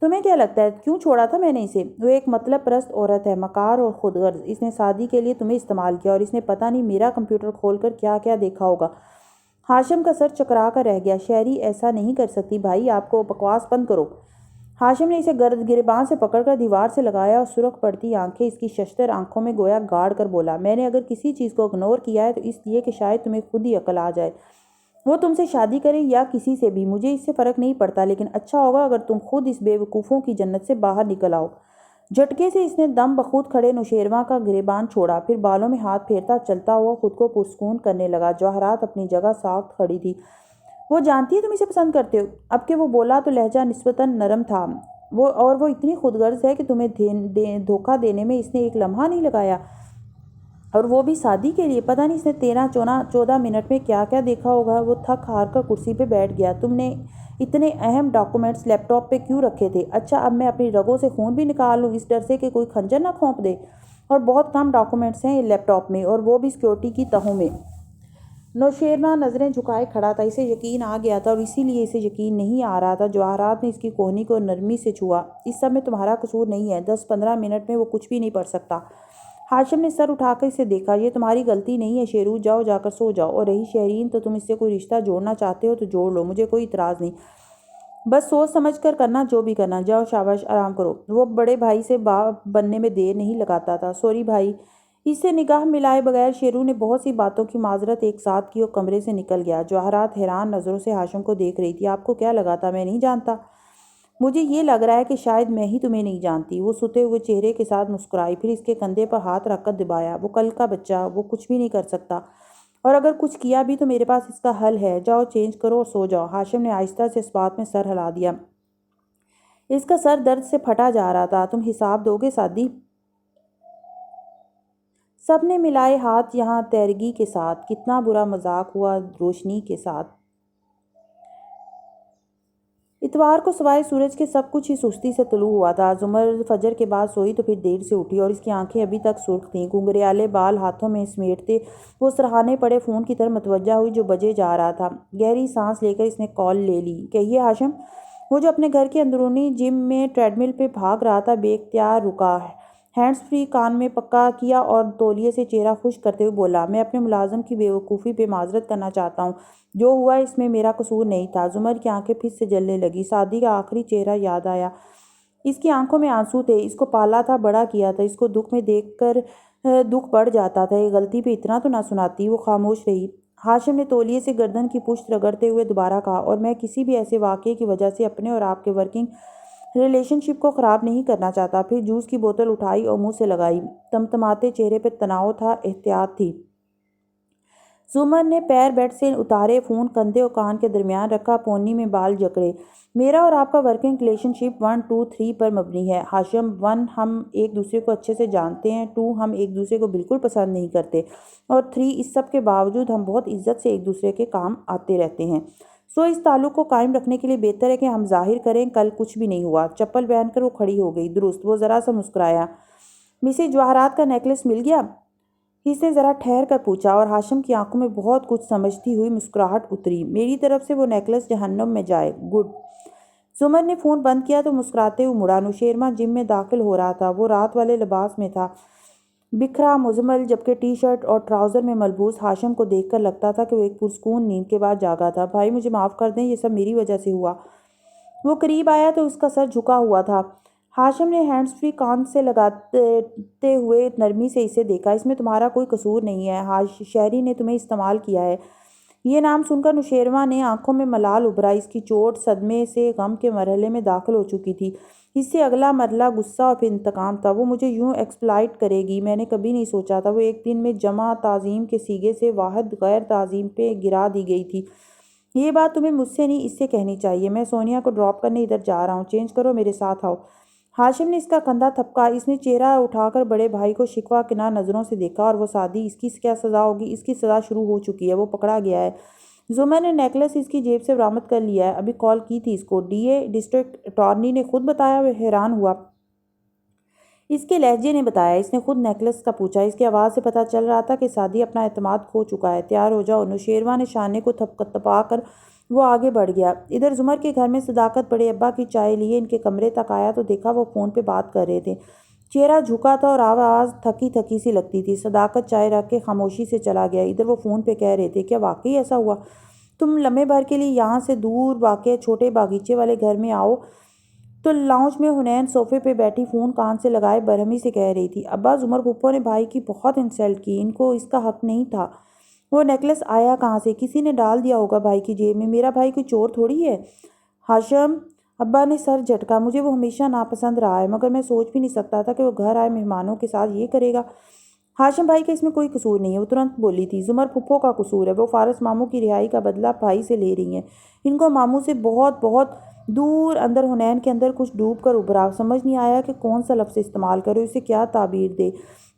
تمہیں کیا لگتا ہے کیوں چھوڑا تھا میں نے اسے؟ وہ ایک مطلب پرست عورت ہے، مکار اور خود غرض۔ اس نے شادی کے لیے تمہیں استعمال کیا، اور اس نے پتہ نہیں میرا کمپیوٹر کھول کر کیا کیا دیکھا ہوگا۔ ہاشم کا سر چکرا کر رہ گیا۔ شہری ایسا نہیں کر سکتی بھائی، آپ کو بکواس بند کرو۔ ہاشم نے اسے گریباں سے پکڑ کر دیوار سے لگایا، اور سرخ پڑتی آنکھیں اس کی ششدر آنکھوں میں گویا گاڑ کر بولا، میں نے اگر کسی چیز کو اگنور کیا ہے تو اس لیے کہ شاید تمہیں خود ہی عقل آ جائے۔ وہ تم سے شادی کرے یا کسی سے بھی، مجھے اس سے فرق نہیں پڑتا، لیکن اچھا ہوگا اگر تم خود اس بے وقوفوں کی جنت سے باہر نکل آؤ۔ جھٹکے سے اس نے دم بخود کھڑے نوشیروان کا گریبان چھوڑا، پھر بالوں میں ہاتھ پھیرتا چلتا ہوا خود کو پرسکون کرنے لگا۔ جواہرات اپنی جگہ ساکت کھڑی تھی۔ وہ جانتی ہے تم اسے پسند کرتے ہو؟ اب کہ وہ بولا تو لہجہ نسبتاً نرم تھا۔ وہ اتنی خود غرض ہے کہ تمہیں دھوکہ دینے میں اس نے ایک لمحہ نہیں لگایا، اور وہ بھی شادی کے لیے۔ پتہ نہیں اس نے 13-14 منٹ میں کیا کیا دیکھا ہوگا۔ وہ تھک ہار کر کرسی پہ بیٹھ گیا۔ تم نے اتنے اہم ڈاکومنٹس لیپ ٹاپ پہ کیوں رکھے تھے؟ اچھا، اب میں اپنی رگوں سے خون بھی نکال لوں اس ڈر سے کہ کوئی خنجر نہ کھونپ دے؟ اور بہت کم ڈاکومنٹس ہیں لیپ ٹاپ میں، اور وہ بھی سیکیورٹی کی تہوں میں۔ نوشیروان نظریں جھکائے کھڑا تھا۔ اسے یقین آ گیا تھا، اور اسی لیے اسے یقین نہیں آ رہا تھا۔ جواہرات نے اس کی کوہنی کو نرمی سے چھوا۔ اس سب میں تمہارا قصور نہیں ہے۔ 10-15 منٹ میں وہ کچھ بھی نہیں پڑھ سکتا۔ ہاشم نے سر اٹھا کر اسے دیکھا۔ یہ تمہاری غلطی نہیں ہے شیرو، جاؤ جا کر سو جاؤ، اور رہی شہرین تو تم اس سے کوئی رشتہ جوڑنا چاہتے ہو تو جوڑ لو، مجھے کوئی اعتراض نہیں، بس سوچ سمجھ کر کرنا جو بھی کرنا۔ جاؤ، شاباش، آرام کرو۔ وہ بڑے بھائی سے باپ بننے میں دیر نہیں لگاتا تھا۔ سوری بھائی، اس سے نگاہ ملائے بغیر شیرو نے بہت سی باتوں کی معذرت ایک ساتھ کی اور کمرے سے نکل گیا۔ جواہرات حیران نظروں سے ہاشم کو دیکھ رہی تھی۔ آپ کو کیا لگا تھا میں نہیں جانتا؟ مجھے یہ لگ رہا ہے کہ شاید میں ہی تمہیں نہیں جانتی۔ وہ ستے ہوئے چہرے کے ساتھ مسکرائی، پھر اس کے کندھے پر ہاتھ رکھ کر دبایا۔ وہ کل کا بچہ، وہ کچھ بھی نہیں کر سکتا، اور اگر کچھ کیا بھی تو میرے پاس اس کا حل ہے۔ جاؤ چینج کرو اور سو جاؤ۔ ہاشم نے آہستہ سے اس بات میں سر ہلا دیا۔ اس کا سر درد سے پھٹا جا رہا تھا۔ تم حساب دو گے سعدی؟ سب نے ملائے ہاتھ یہاں تیرگی کے ساتھ۔ کتنا برا مذاق ہوا روشنی کے ساتھ۔ اتوار کو سوائے سورج کے سب کچھ ہی سستی سے طلوع ہوا تھا۔ زمر فجر کے بعد سوئی تو پھر دیر سے اٹھی، اور اس کی آنکھیں ابھی تک سرخ تھیں۔ گھنگریالے بال ہاتھوں میں سمیٹتے وہ سرہانے پڑے فون کی طرف متوجہ ہوئی جو بجے جا رہا تھا۔ گہری سانس لے کر اس نے کال لے لی۔ کہیے ہاشم۔ وہ جو اپنے گھر کے اندرونی جم میں ٹریڈ مل پہ بھاگ رہا تھا بے اختیار رکا، ہینڈز فری کان میں پکا کیا اور تولیے سے چہرہ خشک کرتے ہوئے بولا، میں اپنے ملازم کی بے وقوفی پہ معذرت کرنا چاہتا ہوں۔ جو ہوا اس میں میرا قصور نہیں تھا۔ زمر کی آنکھیں پھر سے جلنے لگی۔ سعدی کا آخری چہرہ یاد آیا۔ اس کی آنکھوں میں آنسو تھے۔ اس کو پالا تھا، بڑا کیا تھا۔ اس کو دکھ میں دیکھ کر دکھ بڑھ جاتا تھا۔ ایک غلطی پہ اتنا تو نہ سناتی۔ وہ خاموش رہی۔ ہاشم نے تولیے سے گردن کی پشت رگڑتے ہوئے دوبارہ کہا، اور میں کسی بھی ایسے واقعے کی وجہ سے اپنے اور آپ کے ورکنگ ریلیشن شپ کو خراب نہیں کرنا چاہتا۔ پھر جوس کی بوتل اٹھائی اور منہ سے لگائی۔ تمتماتے چہرے پہ تناؤ تھا، احتیاط تھی۔ زمر نے پیر بیڈ سے اتارے، فون کندھے اور کان کے درمیان رکھا، پونی میں بال جکڑے۔ میرا اور آپ کا ورکنگ ریلیشن شپ 1 2 3 پر مبنی ہے ہاشم۔ 1 ہم ایک دوسرے کو اچھے سے جانتے ہیں، 2 ہم ایک دوسرے کو بالکل پسند نہیں کرتے، اور 3 اس سب کے باوجود ہم بہت عزت سے ایک دوسرے کے کام آتے رہتے ہیں۔ اس تعلق کو قائم رکھنے کے لیے بہتر ہے کہ ہم ظاہر کریں کل کچھ بھی نہیں ہوا۔ چپل پہن کر وہ کھڑی ہو گئی۔ درست۔ وہ ذرا سا مسکرایا۔ مسز جواہرات کا نیکلس مل گیا؟ اس نے ذرا ٹھہر کر پوچھا، اور ہاشم کی آنکھوں میں بہت کچھ سمجھتی ہوئی مسکراہٹ اتری۔ میری طرف سے وہ نیکلس جہنم میں جائے۔ گڈ۔ زمر نے فون بند کیا تو مسکراتے ہوئے مڑا۔ نوشیروان جم میں داخل ہو رہا تھا۔ وہ رات والے لباس میں تھا، بکھرا مزمل، جبکہ ٹی شرٹ اور ٹراؤزر میں ملبوس ہاشم کو دیکھ کر لگتا تھا کہ وہ ایک پرسکون نیند کے بعد جاگا تھا۔ بھائی مجھے معاف کر دیں، یہ سب میری وجہ سے ہوا۔ وہ قریب آیا تو اس کا سر جھکا ہوا تھا۔ ہاشم نے ہینڈز فری کان سے لگاتے ہوئے نرمی سے اسے دیکھا۔ اس میں تمہارا کوئی قصور نہیں ہے، شہری نے تمہیں استعمال کیا ہے۔ یہ نام سن کر نوشیروان نے آنکھوں میں ملال ابھرا۔ اس کی چوٹ صدمے سے غم کے مرحلے میں داخل ہو چکی تھی۔ اس سے اگلا مرحلہ غصہ اور پھر انتقام تھا۔ وہ مجھے یوں ایکسپلائٹ کرے گی، میں نے کبھی نہیں سوچا تھا۔ وہ ایک دن میں جمع تعظیم کے سیغے سے واحد غیر تعظیم پہ گرا دی گئی تھی۔ یہ بات تمہیں مجھ سے نہیں، اس سے کہنی چاہیے۔ میں سونیا کو ڈراپ کرنے ادھر جا رہا ہوں، چینج کرو، میرے ساتھ آؤ۔ ہاشم نے اس کا کندھا تھپکا۔ اس نے چہرہ اٹھا کر بڑے بھائی کو شکوہ کناں نظروں سے دیکھا۔ اور وہ سعدی، اس کی کیا سزا ہوگی؟ اس کی سزا شروع ہو چکی ہے، وہ پکڑا گیا ہے۔ زمر نے نیکلس اس کی جیب سے برآمد کر لیا ہے، ابھی کال کی تھی اس کو۔ ڈی اے ڈسٹرکٹ اٹارنی نے خود بتایا؟ وہ حیران ہوا۔ اس کے لہجے نے بتایا۔ اس نے خود نیکلس کا پوچھا۔ اس کی آواز سے پتہ چل رہا تھا کہ سعدی اپنا اعتماد کھو چکا ہے۔ تیار ہو جاؤ۔ نوشیروان نے شانے کو تھپا کر وہ آگے بڑھ گیا۔ ادھر زمر کے گھر میں صداقت بڑے ابا کی چائے لیے ان کے کمرے تک آیا تو دیکھا وہ فون پہ بات کر رہے تھے۔ چہرہ جھکا تھا اور آواز تھکی تھکی سی لگتی تھی۔ صداقت چائے رکھ کے خاموشی سے چلا گیا۔ ادھر وہ فون پہ کہہ رہے تھے، کیا واقعی ایسا ہوا؟ تم لمحے بھر کے لیے یہاں سے دور واقع چھوٹے باغیچے والے گھر میں آؤ تو لاؤنج میں حنین صوفے پہ بیٹھی فون کان سے لگائے برہمی سے کہہ رہی تھی، ابا زمر پھپھو نے بھائی کی بہت انسلٹ کی، ان کو اس کا حق نہیں تھا۔ وہ نیکلس آیا کہاں سے؟ کسی نے ڈال دیا ہوگا بھائی کی جیب میں۔ میرا بھائی کوئی چور تھوڑی ہے۔ ہاشم، ابا نے سر جھٹکا، مجھے وہ ہمیشہ ناپسند رہا ہے، مگر میں سوچ بھی نہیں سکتا تھا کہ وہ گھر آئے مہمانوں کے ساتھ یہ کرے گا۔ ہاشم بھائی کا اس میں کوئی قصور نہیں ہے، وہ ترنت بولی تھی۔ زمر پھپھو کا قصور ہے، وہ فارس ماموں کی رہائی کا بدلہ بھائی سے لے رہی ہیں۔ ان کو ماموں سے بہت بہت دور اندر حنین کے اندر کچھ ڈوب کر ابھرا۔ سمجھ نہیں آیا کہ کون سا لفظ استعمال کرے، اسے کیا تعبیر دے۔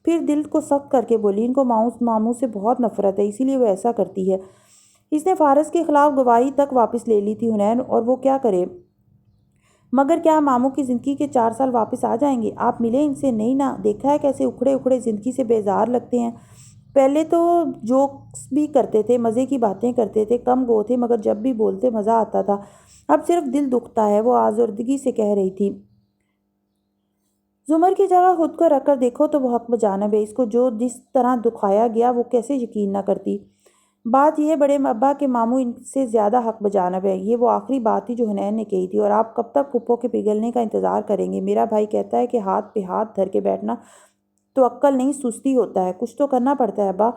پھر دل کو سخت کر کے بولی، ان کو ماموں سے بہت نفرت ہے، اسی لیے وہ ایسا کرتی ہے۔ اس نے فارس کے خلاف گواہی تک واپس لے لی تھی حنین، اور وہ کیا کرے؟ مگر کیا ماموں کی زندگی کے 4 سال واپس آ جائیں گے؟ آپ ملے ان سے نہیں نا؟ دیکھا ہے کیسے اکھڑے اکھڑے زندگی سے بیزار لگتے ہیں۔ پہلے تو جوکس بھی کرتے تھے، مزے کی باتیں کرتے تھے، کم گو تھے، مگر جب بھی بولتے مزہ آتا تھا۔ اب صرف دل دکھتا ہے، وہ آزردگی سے کہہ رہی تھی۔ زمر کی جگہ خود کو رکھ کر دیکھو تو وہ حق بجانب ہے۔ اس کو جو جس طرح دکھایا گیا وہ کیسے یقین نہ کرتی۔ بات یہ ہے بڑے ابا کے ماموں ان سے زیادہ حق بجانب ہے۔ یہ وہ آخری بات تھی جو حنین نے کہی تھی۔ اور آپ کب تک پھپھو کے پگھلنے کا انتظار کریں گے؟ میرا بھائی کہتا ہے کہ ہاتھ پہ ہاتھ دھر کے بیٹھنا تو عقل نہیں سستی ہوتا ہے، کچھ تو کرنا پڑتا ہے ابا۔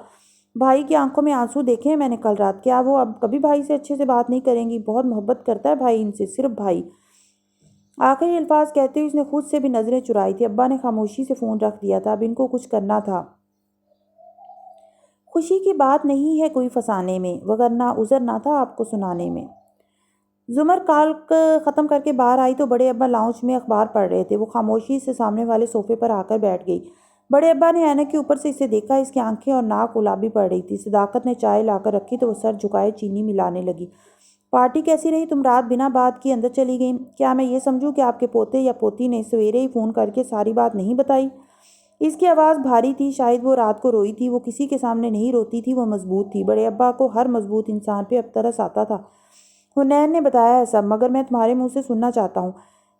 بھائی کی آنکھوں میں آنسو دیکھے ہیں میں نے کل رات، کیا وہ اب کبھی بھائی سے اچھے سے بات نہیں کریں گی؟ بہت محبت کرتا ہے بھائی ان سے، صرف بھائی۔ آخری الفاظ کہتے ہوئے اس نے خود سے بھی نظریں چرائی تھی۔ ابا نے خاموشی سے فون رکھ دیا تھا، اب ان کو کچھ کرنا تھا۔ خوشی کی بات نہیں ہے کوئی فسانے میں، وگرنہ عذر نہ تھا آپ کو سنانے میں۔ زمر کال ختم کر کے باہر آئی تو بڑے ابا لاؤنج میں اخبار پڑھ رہے تھے۔ وہ خاموشی سے سامنے والے صوفے پر آ کر بیٹھ گئی۔ بڑے ابا نے اینک کے اوپر سے اسے دیکھا، اس کی آنکھیں اور ناک گلابی پڑ رہی تھی۔ صداقت نے چائے لا کر رکھی تو وہ سر جھکائے چینی ملانے لگی۔ پارٹی کیسی رہی؟ تم رات بنا بات کی اندر چلی گئیں۔ کیا میں یہ سمجھوں کہ آپ کے پوتے یا پوتی نے سویرے ہی فون کر کے ساری بات نہیں بتائی؟ اس کی آواز بھاری تھی، شاید وہ رات کو روئی تھی۔ وہ کسی کے سامنے نہیں روتی تھی، وہ مضبوط تھی۔ بڑے ابا کو ہر مضبوط انسان پہ اب ترس آتا تھا۔ حنین نے بتایا ہے سب، مگر میں تمہارے منہ سے سننا چاہتا ہوں۔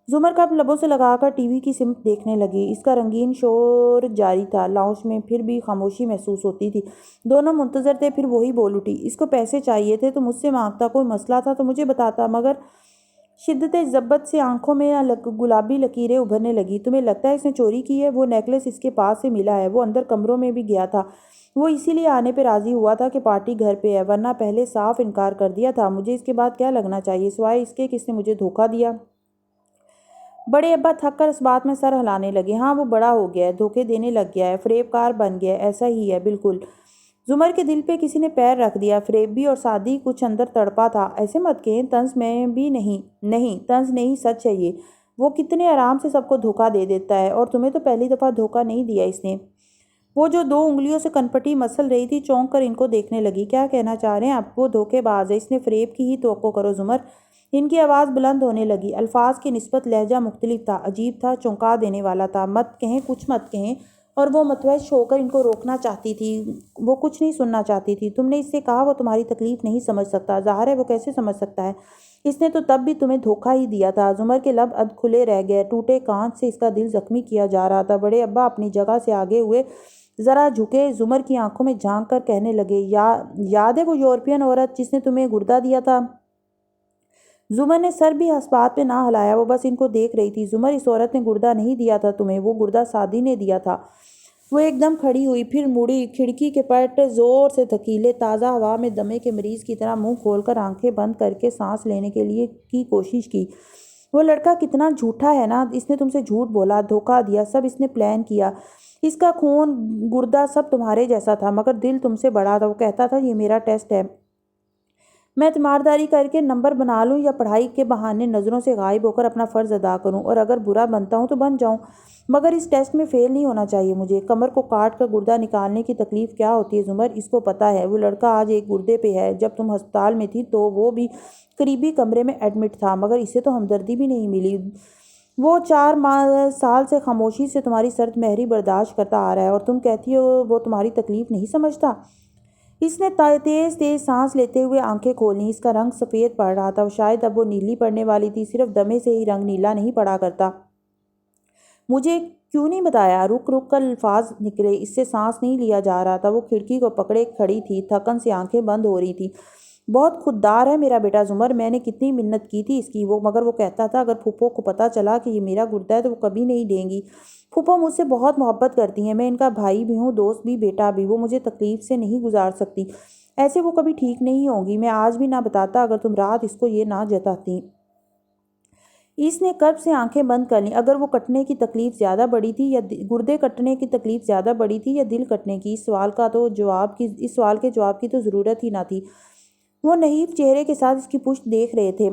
زمر کپ لبوں سے لگا کر ٹی وی کی سمت دیکھنے لگی۔ اس کا رنگین شور جاری تھا، لاؤنج میں پھر بھی خاموشی محسوس ہوتی تھی۔ دونوں منتظر تھے، پھر وہی بول اٹھی۔ اس کو پیسے چاہیے تھے تو مجھ سے مانگتا، کوئی مسئلہ تھا تو مجھے بتاتا، مگر شدت ضبط سے آنکھوں میں گلابی لکیریں ابھرنے لگی۔ تمہیں لگتا ہے اس نے چوری کی ہے؟ وہ نیکلس اس کے پاس سے ملا ہے، وہ اندر کمروں میں بھی گیا تھا۔ وہ اسی لیے آنے پہ راضی ہوا تھا کہ پارٹی گھر پہ ہے، ورنہ پہلے صاف انکار کر دیا تھا۔ مجھے اس کے بعد کیا لگنا چاہیے سوائے اس کے کہ اس نے مجھے دھوکہ دیا؟ بڑے ابا تھک کر اس بات میں سر ہلانے لگے۔ ہاں، وہ بڑا ہو گیا ہے، دھوکے دینے لگ گیا ہے، فریب کار بن گیا ہے۔ ایسا ہی ہے بالکل۔ زمر کے دل پہ کسی نے پیر رکھ دیا۔ فریب بھی اور سادی کچھ اندر تڑپا تھا۔ ایسے مت کہیں، طنز میں بھی نہیں طنز نہیں، سچ ہے یہ۔ وہ کتنے آرام سے سب کو دھوکہ دے دیتا ہے، اور تمہیں تو پہلی دفعہ دھوکہ نہیں دیا اس نے۔ وہ جو 2 انگلیوں سے کنپٹی مسل رہی تھی چونک کر ان کو دیکھنے لگی۔ کیا کہنا چاہ رہے ہیں آپ؟ وہ دھوکے باز ہے، اس نے فریب کی ہی توقع کرو زمر۔ ان کی آواز بلند ہونے لگی۔ الفاظ کی نسبت لہجہ مختلف تھا، عجیب تھا، چونکا دینے والا تھا۔ مت کہیں، کچھ مت کہیں، اور وہ متوحش ہو کر ان کو روکنا چاہتی تھی۔ وہ کچھ نہیں سننا چاہتی تھی۔ تم نے اس سے کہا وہ تمہاری تکلیف نہیں سمجھ سکتا۔ ظاہر ہے وہ کیسے سمجھ سکتا ہے؟ اس نے تو تب بھی تمہیں دھوکہ ہی دیا تھا۔ زمر کے لب اد کھلے رہ گئے، ٹوٹے کانچ سے اس کا دل زخمی کیا جا رہا تھا۔ بڑے ابا اپنی جگہ سے آگے ہوئے، ذرا جھکے، زمر کی آنکھوں میں جھانک کر کہنے لگے، یاد ہے وہ یورپین عورت جس نے تمہیں گردہ دیا تھا؟ زمر نے سر بھی اس بات پہ نہ ہلایا، وہ بس ان کو دیکھ رہی تھی۔ زمر، اس عورت نے گردہ نہیں دیا تھا تمہیں، وہ گردہ سادی نے دیا تھا۔ وہ ایک دم کھڑی ہوئی، پھر مڑی، کھڑکی کے پٹ زور سے دھکیلے، تازہ ہوا میں دمے کے مریض کی طرح منہ کھول کر آنکھیں بند کر کے سانس لینے کے لیے کی کوشش کی۔ وہ لڑکا کتنا جھوٹا ہے نا، اس نے تم سے جھوٹ بولا، دھوکہ دیا، سب اس نے پلان کیا۔ اس کا خون، گردہ سب تمہارے جیسا تھا، مگر دل تم سے بڑا تھا۔ وہ کہتا تھا یہ میرا ٹیسٹ ہے، میں تیمارداری کر کے نمبر بنا لوں یا پڑھائی کے بہانے نظروں سے غائب ہو کر اپنا فرض ادا کروں، اور اگر برا بنتا ہوں تو بن جاؤں، مگر اس ٹیسٹ میں فیل نہیں ہونا چاہیے مجھے۔ کمر کو کاٹ کر گردہ نکالنے کی تکلیف کیا ہوتی ہے زمر، اس کو پتہ ہے۔ وہ لڑکا آج ایک گردے پہ ہے، جب تم ہسپتال میں تھی تو وہ بھی قریبی کمرے میں ایڈمٹ تھا، مگر اسے تو ہمدردی بھی نہیں ملی۔ وہ 4 سال سے خاموشی سے تمہاری سرد مہری برداشت کرتا آ رہا ہے، اور تم کہتی ہو وہ تمہاری تکلیف نہیں سمجھتا۔ اس نے تیز تیز سانس لیتے ہوئے آنکھیں کھولیں۔ اس کا رنگ سفید پڑ رہا تھا، شاید اب وہ نیلی پڑنے والی تھی۔ صرف دمے سے ہی رنگ نیلا نہیں پڑا کرتا۔ مجھے کیوں نہیں بتایا؟ رک رک کر الفاظ نکلے، اس سے سانس نہیں لیا جا رہا تھا۔ وہ کھڑکی کو پکڑے کھڑی تھی، تھکن سے آنکھیں بند ہو رہی تھی۔ بہت خوددار ہے میرا بیٹا زمر، میں نے کتنی منت کی تھی اس کی، مگر وہ کہتا تھا اگر پھوپھو کو پتہ چلا کہ یہ میرا گردہ ہے تو وہ کبھی نہیں دیں گی۔ پھوپھو مجھ سے بہت محبت کرتی ہیں، میں ان کا بھائی بھی ہوں، دوست بھی، بیٹا بھی۔ وہ مجھے تکلیف سے نہیں گزار سکتی، ایسے وہ کبھی ٹھیک نہیں ہوں گی۔ میں آج بھی نہ بتاتا اگر تم رات اس کو یہ نہ جتاتی۔ اس نے کرب سے آنکھیں بند کر لیں۔ اگر وہ کٹنے کی تکلیف زیادہ بڑی تھی یا گردے کٹنے کی تکلیف زیادہ بڑی تھی یا دل کٹنے کی، اس سوال کے جواب کی تو ضرورت ہی نہ تھی۔ وہ نحیف چہرے کے ساتھ اس کی پشت دیکھ رہے تھے۔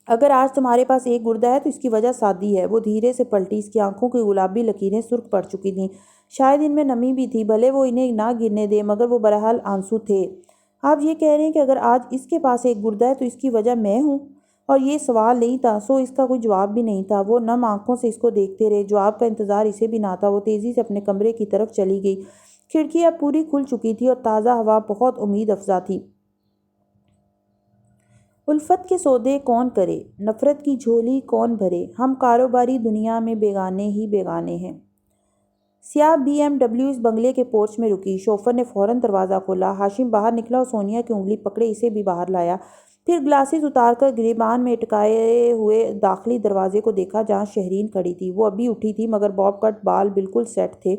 اگر آج تمہارے پاس ایک گردہ ہے تو اس کی وجہ سادی ہے۔ وہ دھیرے سے پلٹی، اس کی آنکھوں کی گلابی لکیریں سرخ پڑ چکی تھیں، شاید ان میں نمی بھی تھی، بھلے وہ انہیں نہ گرنے دے، مگر وہ بہرحال آنسو تھے۔ آپ یہ کہہ رہے ہیں کہ اگر آج اس کے پاس ایک گردہ ہے تو اس کی وجہ میں ہوں؟ اور یہ سوال نہیں تھا، سو اس کا کوئی جواب بھی نہیں تھا۔ وہ نم آنکھوں سے اس کو دیکھتے رہے، جواب کا انتظار اسے بھی نہ تھا۔ وہ تیزی سے اپنے کمرے کی طرف چلی گئی۔ کھڑکی اب پوری کھل چکی تھی اور تازہ ہوا بہت امید افزا تھی۔ الفت کے سودے کون کرے، نفرت کی جھولی کون بھرے، ہم کاروباری دنیا میں بیگانے ہی بیگانے ہیں۔ سیاہ بی ایم ڈبلیو اس بنگلے کے پورچ میں رکی۔ شوفر نے فوراً دروازہ کھولا۔ ہاشم باہر نکلا اور سونیا کی انگلی پکڑے اسے بھی باہر لایا۔ پھر گلاسز اتار کر گریبان میں ٹکائے ہوئے داخلی دروازے کو دیکھا جہاں شہرین کھڑی تھی۔ وہ ابھی اٹھی تھی مگر باب کٹ بال بالکل سیٹ تھے۔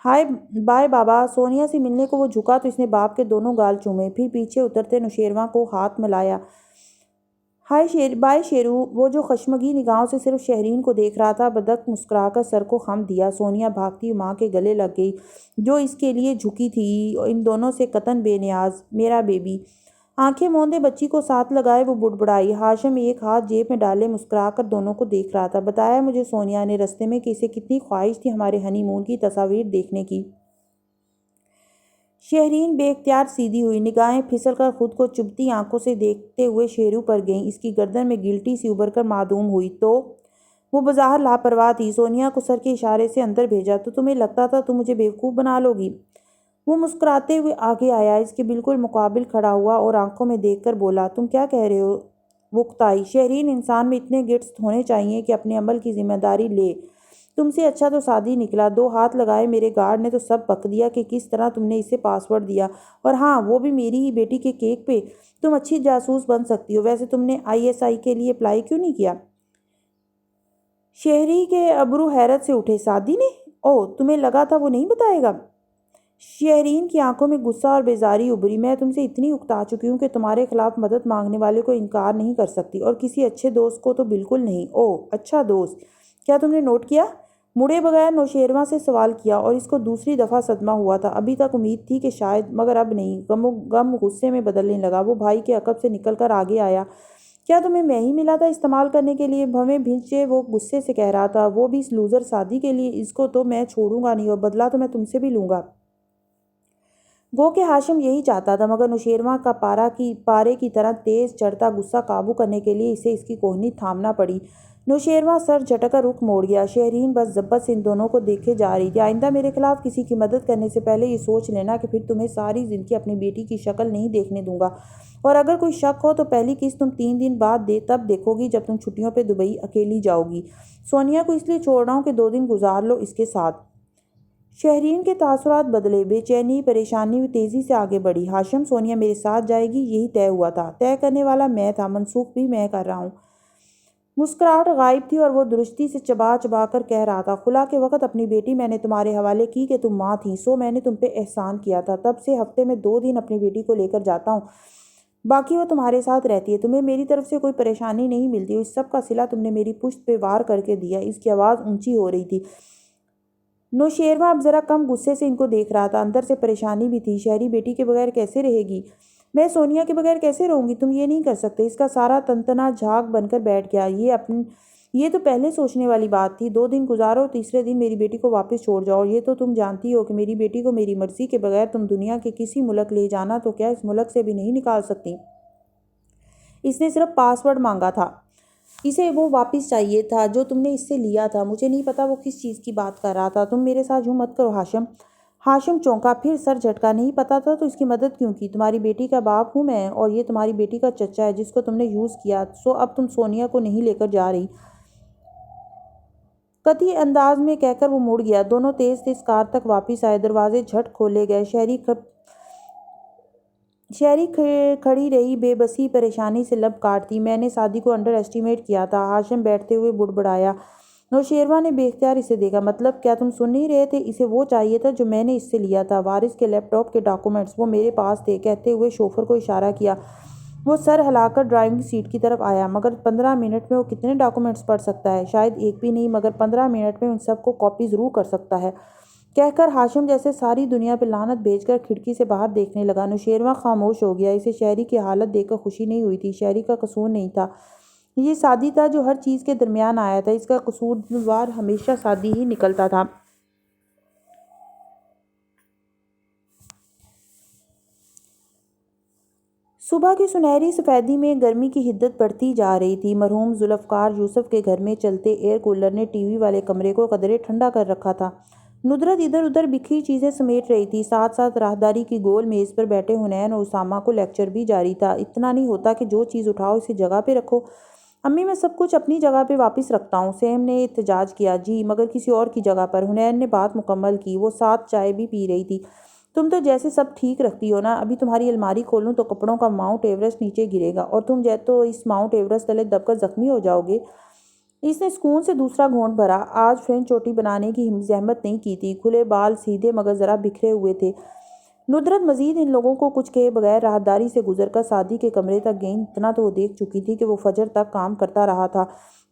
ہائے بائے بابا۔ سونیا سے ملنے کو وہ جھکا تو اس نے باپ کے دونوں گال چومے، پھر پیچھے اترتے نوشیروان کو ہاتھ ملایا۔ ہائے بائے شیرو۔ وہ جو خشمگی نگاہوں سے صرف شہرین کو دیکھ رہا تھا بدک مسکرا کر سر کو خم دیا۔ سونیا بھاگتی ماں کے گلے لگ گئی جو اس کے لیے جھکی تھی، ان دونوں سے قطعاً بے نیاز۔ میرا بیبی۔ آنکھیں موندے بچی کو ساتھ لگائے وہ بڑبڑائی۔ ہاشم ایک ہاتھ جیب میں ڈالے مسکرا کر دونوں کو دیکھ رہا تھا۔ بتایا مجھے سونیا نے رستے میں کہ اسے کتنی خواہش تھی ہمارے ہنی مون کی تصاویر دیکھنے کی۔ شہرین بے اختیار سیدھی ہوئی، نگاہیں پھسل کر خود کو چبھتی آنکھوں سے دیکھتے ہوئے شیرو پر گئیں۔ اس کی گردن میں گلٹی سی ابھر کر معدوم ہوئی۔ تو وہ بظاہر لاپرواہ تھی۔ سونیا کو سر کے اشارے سے اندر بھیجا۔ تو تمہیں لگتا تھا تم مجھے بیوقوف بنا لو گی؟ وہ مسکراتے ہوئے آگے آیا، اس کے بالکل مقابل کھڑا ہوا اور آنکھوں میں دیکھ کر بولا، تم کیا کہہ رہے ہو؟ وہ اکتائی۔ شہرین انسان میں اتنے گٹس ہونے چاہیے کہ اپنے عمل کی ذمہ داری لے۔ تم سے اچھا تو سعدی نکلا۔ 2 ہاتھ لگائے میرے گارڈ نے تو سب بک دیا کہ کس طرح تم نے اسے پاس ورڈ دیا، اور ہاں وہ بھی میری ہی بیٹی کے کیک پہ۔ تم اچھی جاسوس بن سکتی ہو۔ ویسے تم نے ISI کے لیے اپلائی کیوں نہیں کیا؟ شہری کے ابرو حیرت سے اٹھے۔ سعدی نے؟ اوہ تمہیں لگا تھا وہ نہیں بتائے گا؟ شہرین کی آنکھوں میں غصہ اور بیزاری ابھری۔ میں تم سے اتنی اکتا چکی ہوں کہ تمہارے خلاف مدد مانگنے والے کو انکار نہیں کر سکتی، اور کسی اچھے دوست کو تو بالکل نہیں۔ اوہ اچھا دوست، کیا تم نے نوٹ کیا؟ مڑے بغیر نوشیروان سے سوال کیا، اور اس کو دوسری دفعہ صدمہ ہوا تھا۔ ابھی تک امید تھی کہ شاید، مگر اب نہیں۔ غم غصے میں بدلنے لگا۔ وہ بھائی کے عقب سے نکل کر آگے آیا۔ کیا تمہیں میں ہی ملا تھا استعمال کرنے کے لیے؟ بھویں بھنچے وہ غصے سے کہہ رہا تھا، وہ بھی اس لوزر سعدی کے لیے؟ اس کو تو میں چھوڑوں گا نہیں، اور بدلہ تو میں تم سے بھی لوں گا۔ گو کہ ہاشم یہی چاہتا تھا، مگر نوشیروان کا پارے کی طرح تیز چڑھتا غصہ قابو کرنے کے لیے اسے اس کی کوہنی تھامنا پڑی۔ نوشیروان سر جھٹک کر رخ موڑ گیا۔ شہرین بس ضبط سے ان دونوں کو دیکھے جا رہی تھی۔ آئندہ میرے خلاف کسی کی مدد کرنے سے پہلے یہ سوچ لینا کہ پھر تمہیں ساری زندگی اپنی بیٹی کی شکل نہیں دیکھنے دوں گا، اور اگر کوئی شک ہو تو پہلی قسط تم 3 دن بعد تب دیکھو گی جب تم چھٹیوں پہ دبئی اکیلی جاؤ گی۔ سونیا کو اس لیے چھوڑ رہا ہوں کہ 2 دن گزار لو اس کے ساتھ۔ شہرین کے تاثرات بدلے، بے چینی پریشانی تیزی سے آگے بڑھی۔ ہاشم سونیا میرے ساتھ جائے گی، یہی طے ہوا تھا۔ طے کرنے والا میں تھا، منسوخ بھی میں کر رہا ہوں۔ مسکراہٹ غائب تھی اور وہ درستی سے چبا چبا کر کہہ رہا تھا، خلا کے وقت اپنی بیٹی میں نے تمہارے حوالے کی کہ تم ماں تھیں، سو میں نے تم پہ احسان کیا تھا۔ تب سے ہفتے میں 2 دن اپنی بیٹی کو لے کر جاتا ہوں، باقی وہ تمہارے ساتھ رہتی ہے۔ تمہیں میری طرف سے کوئی پریشانی نہیں ملتی، اس سب کا صلہ تم نے میری پشت پہ وار کر کے دیا۔ اس کی آواز اونچی ہو رہی تھی۔ نوشیروان اب ذرا کم غصے سے ان کو دیکھ رہا تھا۔ اندر سے پریشانی بھی تھی۔ شہری بیٹی کے بغیر کیسے رہے گی؟ میں سونیا کے بغیر کیسے رہوں گی؟ تم یہ نہیں کر سکتے۔ اس کا سارا تنتنا جھاگ بن کر بیٹھ گیا۔ یہ تو پہلے سوچنے والی بات تھی۔ 2 دن گزارو، تیسرے دن میری بیٹی کو واپس چھوڑ جاؤ، اور یہ تو تم جانتی ہو کہ میری بیٹی کو میری مرضی کے بغیر تم دنیا کے کسی ملک لے جانا تو کیا اس ملک سے بھی نہیں نکال سکتی۔ اس نے صرف پاس ورڈ مانگا تھا، اسے وہ واپس چاہیے تھا جو تم نے اس سے لیا تھا۔ مجھے نہیں پتا وہ کس چیز کی بات کر رہا تھا۔ تم میرے ساتھ یوں مت کرو ہاشم۔ ہاشم چونکا، پھر سر جھٹکا۔ نہیں پتا تھا تو اس کی مدد کیوں کی؟ تمہاری بیٹی کا باپ ہوں میں، اور یہ تمہاری بیٹی کا چچا ہے جس کو تم نے یوز کیا، سو اب تم سونیا کو نہیں لے کر جا رہی۔ قطعی انداز میں کہہ کر وہ مڑ گیا۔ دونوں تیز تیز کار تک واپس آئے۔ دروازے جھٹ کھولے گئے۔ شہری کھڑی رہی بے بسی پریشانی سے لب کاٹتی۔ میں نے سعدی کو انڈر ایسٹیمیٹ کیا تھا، ہاشم بیٹھتے ہوئے بڑبڑایا۔ نوشیروان نے بے اختیار اسے دیکھا۔ مطلب کیا تم سن نہیں رہے تھے؟ اسے وہ چاہیے تھا جو میں نے اس سے لیا تھا، وارث کے لیپ ٹاپ کے ڈاکومنٹس، وہ میرے پاس تھے۔ کہتے ہوئے شوفر کو اشارہ کیا۔ وہ سر ہلا کر ڈرائیونگ سیٹ کی طرف آیا۔ مگر 15 منٹ میں وہ کتنے ڈاکومنٹس پڑھ سکتا ہے؟ شاید ایک بھی نہیں، مگر 15 منٹ میں ان سب کو کاپی ضرور کر سکتا ہے، کہہ کر ہاشم جیسے ساری دنیا پہ لعنت بھیج کر کھڑکی سے باہر دیکھنے لگا۔ نوشیروان خاموش ہو گیا۔ اسے شہری کی حالت دیکھ کر خوشی نہیں ہوئی تھی۔ شہری کا قصور نہیں تھا، یہ سعدی تھا جو ہر چیز کے درمیان آیا تھا۔ اس کا قصوروار ہمیشہ سعدی ہی نکلتا تھا۔ صبح کی سنہری سفیدی میں گرمی کی حدت بڑھتی جا رہی تھی۔ مرحوم ذوالفقار یوسف کے گھر میں چلتے ایئر کولر نے ٹی وی والے کمرے کو قدرے ٹھنڈا کر رکھا تھا۔ ندرت ادھر ادھر بکھری چیزیں سمیٹ رہی تھی۔ ساتھ ساتھ راہداری کی گول میز پر بیٹھے حنین اور اسامہ کو لیکچر بھی جاری تھا۔ اتنا نہیں ہوتا کہ جو چیز اٹھاؤ اسے جگہ پہ رکھو؟ امی میں سب کچھ اپنی جگہ پہ واپس رکھتا ہوں۔ سیم نے احتجاج کیا۔ جی مگر کسی اور کی جگہ پر۔ حنین نے بات مکمل کی۔ وہ ساتھ چائے بھی پی رہی تھی۔ تم تو جیسے سب ٹھیک رکھتی ہو نا، ابھی تمہاری الماری کھولوں تو کپڑوں کا ماؤنٹ ایورسٹ نیچے گرے گا اور تم تو اس ماؤنٹ ایورسٹ تلے دب کر زخمی ہو جاؤ گے۔ اس نے سکون سے دوسرا گھونٹ بھرا۔ آج فرینچ چوٹی بنانے کی زحمت نہیں کی تھی۔ کھلے بال سیدھے مگر ذرا بکھرے ہوئے تھے۔ ندرت مزید ان لوگوں کو کچھ کہے بغیر راہداری سے گزر کر سعدی کے کمرے تک گئیں۔ اتنا تو وہ دیکھ چکی تھی کہ وہ فجر تک کام کرتا رہا تھا،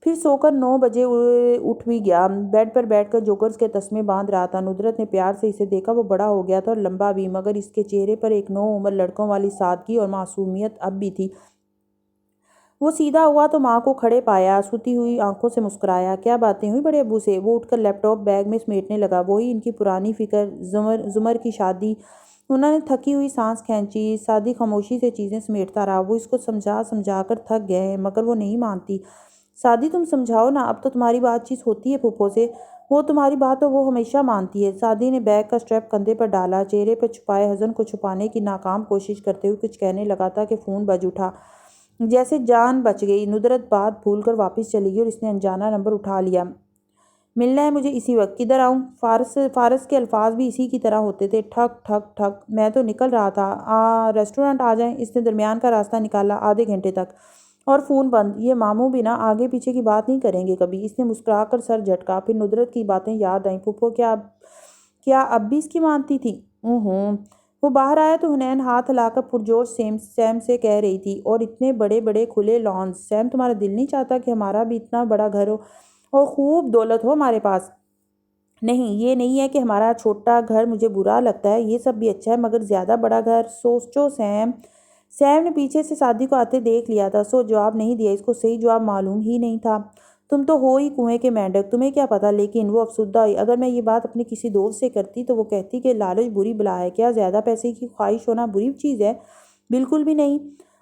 پھر سو کر 9 بجے اٹھ بھی گیا۔ بیڈ پر بیٹھ کر جوکرز کے تسمے باندھ رہا تھا۔ ندرت نے پیار سے اسے دیکھا۔ وہ بڑا ہو گیا تھا اور لمبا بھی، مگر اس کے چہرے پر ایک نو عمر لڑکوں والی سادگی اور معصومیت اب بھی تھی۔ وہ سیدھا ہوا تو ماں کو کھڑے پایا، سوتی ہوئی آنکھوں سے مسکرایا۔ کیا باتیں ہوئی بڑے ابو سے؟ وہ اٹھ کر لیپ ٹاپ بیگ میں سمیٹنے لگا۔ وہی ان کی پرانی فکر، زمر کی شادی۔ انہوں نے تھکی ہوئی سانس کھینچی۔ سعدی خاموشی سے چیزیں سمیٹتا رہا۔ وہ اس کو سمجھا کر تھک گئے ہیں، مگر وہ نہیں مانتی۔ سعدی تم سمجھاؤ نا، اب تو تمہاری بات چیت ہوتی ہے پھپھو سے، وہ تمہاری بات تو وہ ہمیشہ مانتی ہے۔ سعدی نے بیگ کا اسٹریپ کندھے پر ڈالا، چہرے پر چھپائے حزن کو چھپانے کی ناکام کوشش کرتے ہوئے کچھ کہنے لگا تھا کہ فون بج اٹھا۔ جیسے جان بچ گئی۔ ندرت بات بھول کر واپس چلی گئی اور اس نے انجانہ نمبر اٹھا لیا۔ ملنا ہے مجھے اسی وقت۔ کدھر آؤں؟ فارس کے الفاظ بھی اسی کی طرح ہوتے تھے، ٹھک ٹھک ٹھک۔ میں تو نکل رہا تھا، ریسٹورنٹ آ جائیں۔ اس نے درمیان کا راستہ نکالا۔ آدھے گھنٹے تک اور فون بند۔ یہ ماموں بھی نا آگے پیچھے کی بات نہیں کریں گے کبھی۔ اس نے مسکرا کر سر جھٹکا۔ پھر ندرت کی باتیں یاد آئیں۔ پھپھو کیا اب بھی اس کی مانتی تھی؟ وہ باہر آیا تو حنین ہاتھ ہلا کر پرجوش سیم سے کہہ رہی تھی، اور اتنے بڑے بڑے کھلے لانز۔ سیم تمہارا دل نہیں چاہتا کہ ہمارا بھی اتنا بڑا گھر ہو اور خوب دولت ہو ہمارے پاس؟ نہیں، یہ نہیں ہے کہ ہمارا چھوٹا گھر مجھے برا لگتا ہے، یہ سب بھی اچھا ہے، مگر زیادہ بڑا گھر سوچو سیم۔ سیم نے پیچھے سے سعدی کو آتے دیکھ لیا تھا، سو جواب نہیں دیا۔ اس کو صحیح جواب معلوم ہی نہیں تھا۔ تم تو ہو ہی کنویں کے مینڈک، تمہیں کیا پتا۔ لیکن وہ افسردہ ہوئی۔ اگر میں یہ بات اپنے کسی دوست سے کرتی تو وہ کہتی کہ لالچ بری بلا ہے۔ کیا زیادہ پیسے کی خواہش ہونا بری چیز ہے؟ بالکل بھی نہیں۔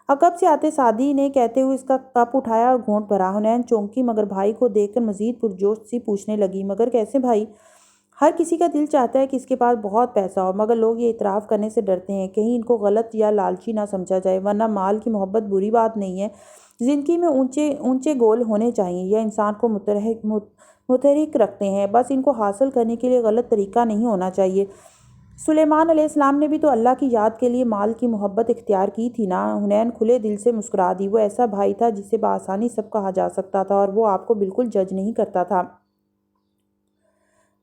عقب سے آتے سعدی نے کہتے ہوئے اس کا کپ اٹھایا اور گھونٹ بھرا۔ حنین چونکی، مگر بھائی کو دیکھ کر مزید پرجوش سی پوچھنے لگی، مگر کیسے بھائی؟ ہر کسی کا دل چاہتا ہے کہ اس کے پاس بہت پیسہ ہو، مگر لوگ یہ اعتراف کرنے سے ڈرتے ہیں، کہیں ان کو غلط یا لالچی نہ سمجھا جائے، ورنہ مال کی محبت بری بات نہیں ہے۔ زندگی میں اونچے گول ہونے چاہیے، یہ انسان کو متحرک رکھتے ہیں، بس ان کو حاصل کرنے کے لیے غلط طریقہ نہیں ہونا چاہیے۔ سلیمان علیہ السلام نے بھی تو اللہ کی یاد کے لیے مال کی محبت اختیار کی تھی نا۔ حنین کھلے دل سے مسکرا دی۔ وہ ایسا بھائی تھا جسے بآسانی سب کہا جا سکتا تھا، اور وہ آپ کو بالکل جج نہیں کرتا تھا۔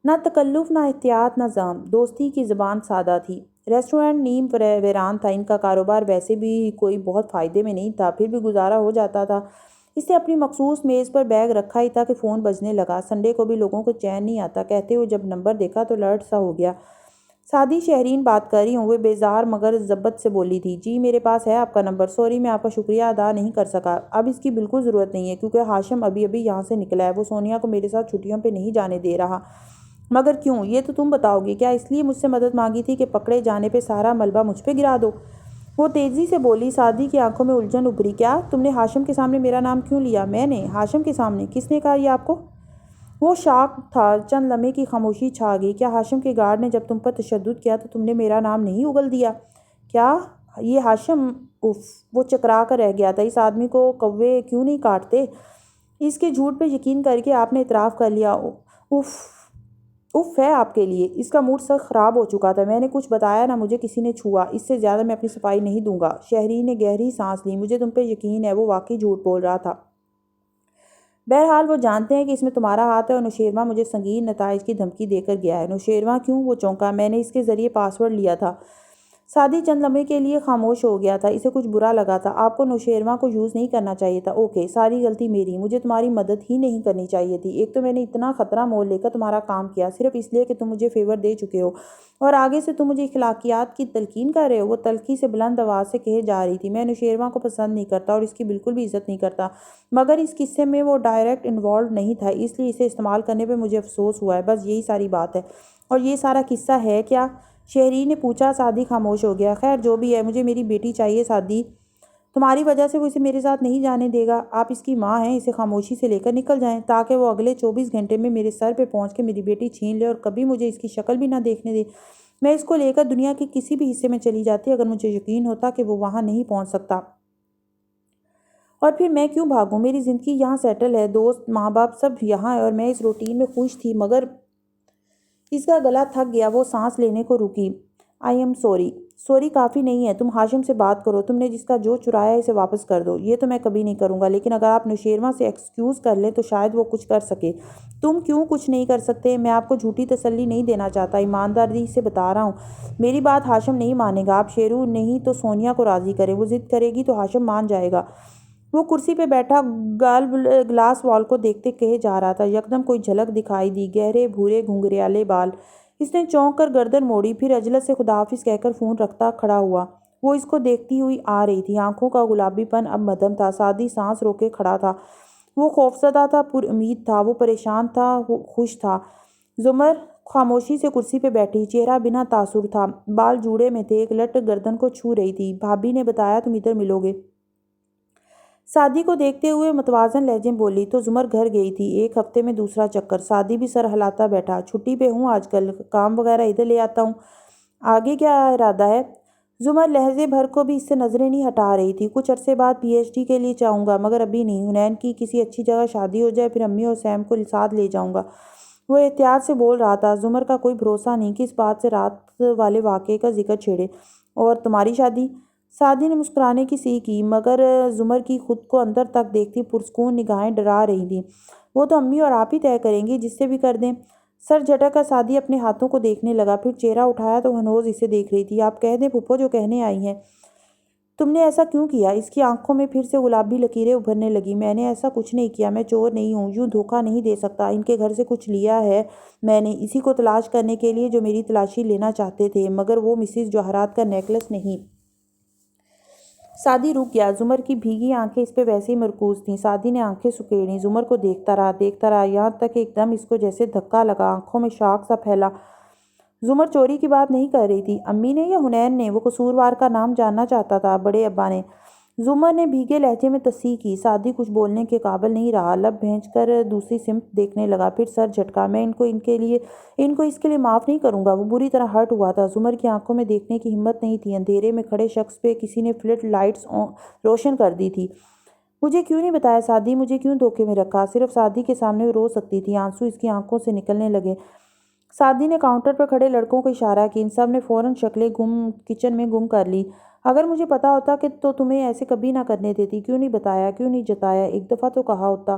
نہ تکلف، نہ احتیاط، نہ ضام۔ دوستی کی زبان سادہ تھی۔ ریسٹورنٹ نیم ویران تھا۔ ان کا کاروبار ویسے بھی کوئی بہت فائدے میں نہیں تھا، پھر بھی گزارا ہو جاتا تھا۔ اس نے اپنی مخصوص میز پر بیگ رکھا ہی تھا کہ فون بجنے لگا۔ سنڈے کو بھی لوگوں کو چین نہیں آتا، کہتے ہوئے جب نمبر دیکھا تو الرٹ سا ہو گیا۔ سعدی شہرین بات کر رہی ہوں، وہ بیزار مگر ضبط سے بولی تھی۔ جی میرے پاس ہے آپ کا نمبر، سوری میں آپ کا شکریہ ادا نہیں کر سکا۔ اب اس کی بالکل ضرورت نہیں ہے، کیونکہ ہاشم ابھی یہاں سے نکلا ہے۔ وہ سونیا کو میرے ساتھ چھٹیوں پہ نہیں جانے دے رہا۔ مگر کیوں؟ یہ تو تم بتاؤ گی۔ کیا اس لیے مجھ سے مدد مانگی تھی کہ پکڑے جانے پہ سارا ملبہ مجھ پہ گرا دو؟ وہ تیزی سے بولی۔ سعدی کی آنکھوں میں الجھن ابھری۔ کیا تم نے ہاشم کے سامنے میرا نام کیوں لیا؟ میں نے؟ ہاشم کے سامنے؟ کس نے کہا یہ آپ کو؟ وہ شاک تھا۔ چند لمحے کی خاموشی چھا گئی۔ کیا ہاشم کے گارڈ نے جب تم پر تشدد کیا تو تم نے میرا نام نہیں اگل دیا؟ کیا یہ ہاشم؟ وہ چکرا کر رہ گیا تھا۔ اس آدمی کو کوے کیوں نہیں کاٹتے؟ اس کے جھوٹ پہ یقین کر کے آپ نے اعتراف کر لیا۔ اف ہے آپ کے لیے۔ اس کا موڈ سخت خراب ہو چکا تھا۔ میں نے کچھ بتایا نہ مجھے کسی نے چھوا، اس سے زیادہ میں اپنی صفائی نہیں دوں گا۔ شہری نے گہری سانس لی۔ مجھے تم پہ یقین ہے، وہ واقعی جھوٹ بول رہا تھا۔ بہرحال وہ جانتے ہیں کہ اس میں تمہارا ہاتھ ہے، اور نوشیروان مجھے سنگین نتائج کی دھمکی دے کر گیا ہے۔ نوشیروان کیوں؟ وہ چونکا۔ میں نے اس کے ذریعے پاسورڈ لیا تھا۔ سعدی چند لمحے کے لیے خاموش ہو گیا تھا۔ اسے کچھ برا لگا تھا۔ آپ کو نوشیروان کو یوز نہیں کرنا چاہیے تھا۔ اوکے، ساری غلطی میری۔ مجھے تمہاری مدد ہی نہیں کرنی چاہیے تھی۔ ایک تو میں نے اتنا خطرہ مول لے کر تمہارا کام کیا، صرف اس لیے کہ تم مجھے فیور دے چکے ہو، اور آگے سے تم مجھے اخلاقیات کی تلقین کر رہے ہو۔ وہ تلخی سے بلند آواز سے کہے جا رہی تھی۔ میں نوشیروان کو پسند نہیں کرتا اور اس کی بالکل بھی عزت نہیں کرتا، مگر اس قصے میں وہ ڈائریکٹ انوالوڈ نہیں تھا، اس لیے اسے استعمال کرنے پہ مجھے افسوس ہوا ہے، بس یہی ساری بات ہے۔ اور یہ سارا قصہ ہے کیا؟ شہری نے پوچھا۔ سعدی خاموش ہو گیا۔ خیر جو بھی ہے، مجھے میری بیٹی چاہیے سعدی۔ تمہاری وجہ سے وہ اسے میرے ساتھ نہیں جانے دے گا۔ آپ اس کی ماں ہیں، اسے خاموشی سے لے کر نکل جائیں، تاکہ وہ اگلے 24 گھنٹے میں میرے سر پہ پہنچ کے میری بیٹی چھین لے اور کبھی مجھے اس کی شکل بھی نہ دیکھنے دے۔ میں اس کو لے کر دنیا کے کسی بھی حصے میں چلی جاتی اگر مجھے یقین ہوتا کہ وہ وہاں نہیں پہنچ سکتا۔ اور پھر میں کیوں بھاگوں؟ میری زندگی یہاں سیٹل ہے، دوست، ماں باپ سب یہاں ہے، اور میں اس روٹین میں خوش تھی، مگر اس کا گلا تھک گیا۔ وہ سانس لینے کو رکی۔ آئی ایم سوری۔ سوری کافی نہیں ہے، تم ہاشم سے بات کرو، تم نے جس کا جو چرایا ہے اسے واپس کر دو۔ یہ تو میں کبھی نہیں کروں گا، لیکن اگر آپ نوشیروان سے ایکسکیوز کر لیں تو شاید وہ کچھ کر سکے۔ تم کیوں کچھ نہیں کر سکتے؟ میں آپ کو جھوٹی تسلی نہیں دینا چاہتا، ایمانداری سے بتا رہا ہوں۔ میری بات ہاشم نہیں مانے گا، آپ شیرو نہیں تو سونیا کو راضی کریں، وہ ضد کرے گی تو ہاشم مان جائے گا۔ وہ کرسی پہ بیٹھا گلاس وال کو دیکھتے کہے جا رہا تھا۔ یکدم کوئی جھلک دکھائی دی، گہرے بھورے گھنگریالے بال۔ اس نے چونک کر گردن موڑی، پھر عجلت سے خداحافظ کہہ کر فون رکھتا کھڑا ہوا۔ وہ اس کو دیکھتی ہوئی آ رہی تھی، آنکھوں کا گلابی پن اب مدھم تھا۔ سعدی سانس روکے کھڑا تھا، وہ خوفزدہ تھا، پر امید تھا، وہ پریشان تھا، وہ خوش تھا۔ زمر خاموشی سے کرسی پہ بیٹھی، چہرہ بنا تاثر تھا، بال جوڑے میں تھے، ایک لٹ گردن کو چھو رہی تھی۔ بھابی نے بتایا تم ادھر ملو گے۔ سعدی کو دیکھتے ہوئے متوازن لہجے میں بولی تو زمر گھر گئی تھی، ایک ہفتے میں دوسرا چکر۔ سعدی بھی سر ہلاتا بیٹھا، چھٹی پہ ہوں آج کل، کام وغیرہ ادھر لے آتا ہوں۔ آگے کیا ارادہ ہے؟ زمر لہجے بھر کو بھی اس سے نظریں نہیں ہٹا رہی تھی۔ کچھ عرصے بعد پی ایچ ڈی کے لیے چاہوں گا، مگر ابھی نہیں۔ حنین کی کسی اچھی جگہ شادی ہو جائے، پھر امی اور سیم کو ساتھ لے جاؤں گا۔ وہ احتیاط سے بول رہا تھا، زمر کا کوئی بھروسہ نہیں کہ اس بات سے رات والے واقعے کا ذکر چھیڑے۔ اور تمہاری شادی؟ سعدی نے مسکرانے کی سی کی، مگر زمر کی خود کو اندر تک دیکھتی پرسکون نگاہیں ڈرا رہی تھیں۔ وہ تو امی اور آپ ہی طے کریں گی، جس سے بھی کر دیں۔ سر جھٹک کر سعدی اپنے ہاتھوں کو دیکھنے لگا، پھر چہرہ اٹھایا تو ہنوز اسے دیکھ رہی تھی۔ آپ کہہ دیں پھپھو جو کہنے آئی ہیں۔ تم نے ایسا کیوں کیا؟ اس کی آنکھوں میں پھر سے گلابی لکیریں ابھرنے لگی۔ میں نے ایسا کچھ نہیں کیا، میں چور نہیں ہوں، یوں دھوکہ نہیں دے سکتا۔ ان کے گھر سے کچھ لیا ہے میں نے، اسی کو تلاش کرنے کے لیے جو میری تلاشی لینا چاہتے تھے، مگر وہ مسز جواہرات کا نیکلس نہیں۔ سعدی رک گیا، زمر کی بھیگی آنکھیں اس پہ ویسے ہی مرکوز تھیں۔ سعدی نے آنکھیں سکیڑیں، زمر کو دیکھتا رہا، یہاں تک ایک دم اس کو جیسے دھکا لگا، آنکھوں میں شاک سا پھیلا۔ زمر چوری کی بات نہیں کر رہی تھی، امی نے یا حنین نے؟ وہ قصوروار کا نام جاننا چاہتا تھا، بڑے ابا نے؟ زمر نے بھیگے لہجے میں تصحیح کی۔ سعدی کچھ بولنے کے قابل نہیں رہا، لب بھینچ کر دوسری سمت دیکھنے لگا، پھر سر جھٹکا۔ میں ان کو اس کے لیے معاف نہیں کروں گا۔ وہ بری طرح ہرٹ ہوا تھا، زمر کی آنکھوں میں دیکھنے کی ہمت نہیں تھی۔ اندھیرے میں کھڑے شخص پہ کسی نے فلڈ لائٹس روشن کر دی تھی۔ مجھے کیوں نہیں بتایا سعدی؟ مجھے کیوں دھوکے میں رکھا؟ صرف سعدی کے سامنے وہ رو سکتی تھی، آنسو اس کی آنکھوں سے نکلنے لگے۔ سعدی نے کاؤنٹر پر کھڑے لڑکوں کو اشارہ کی، ان سب نے فوراً شکلیں کچن میں گم کر لی۔ اگر مجھے پتا ہوتا کہ تو تمہیں ایسے کبھی نہ کرنے دیتی، کیوں نہیں بتایا، کیوں نہیں جتایا؟ ایک دفعہ تو کہا ہوتا،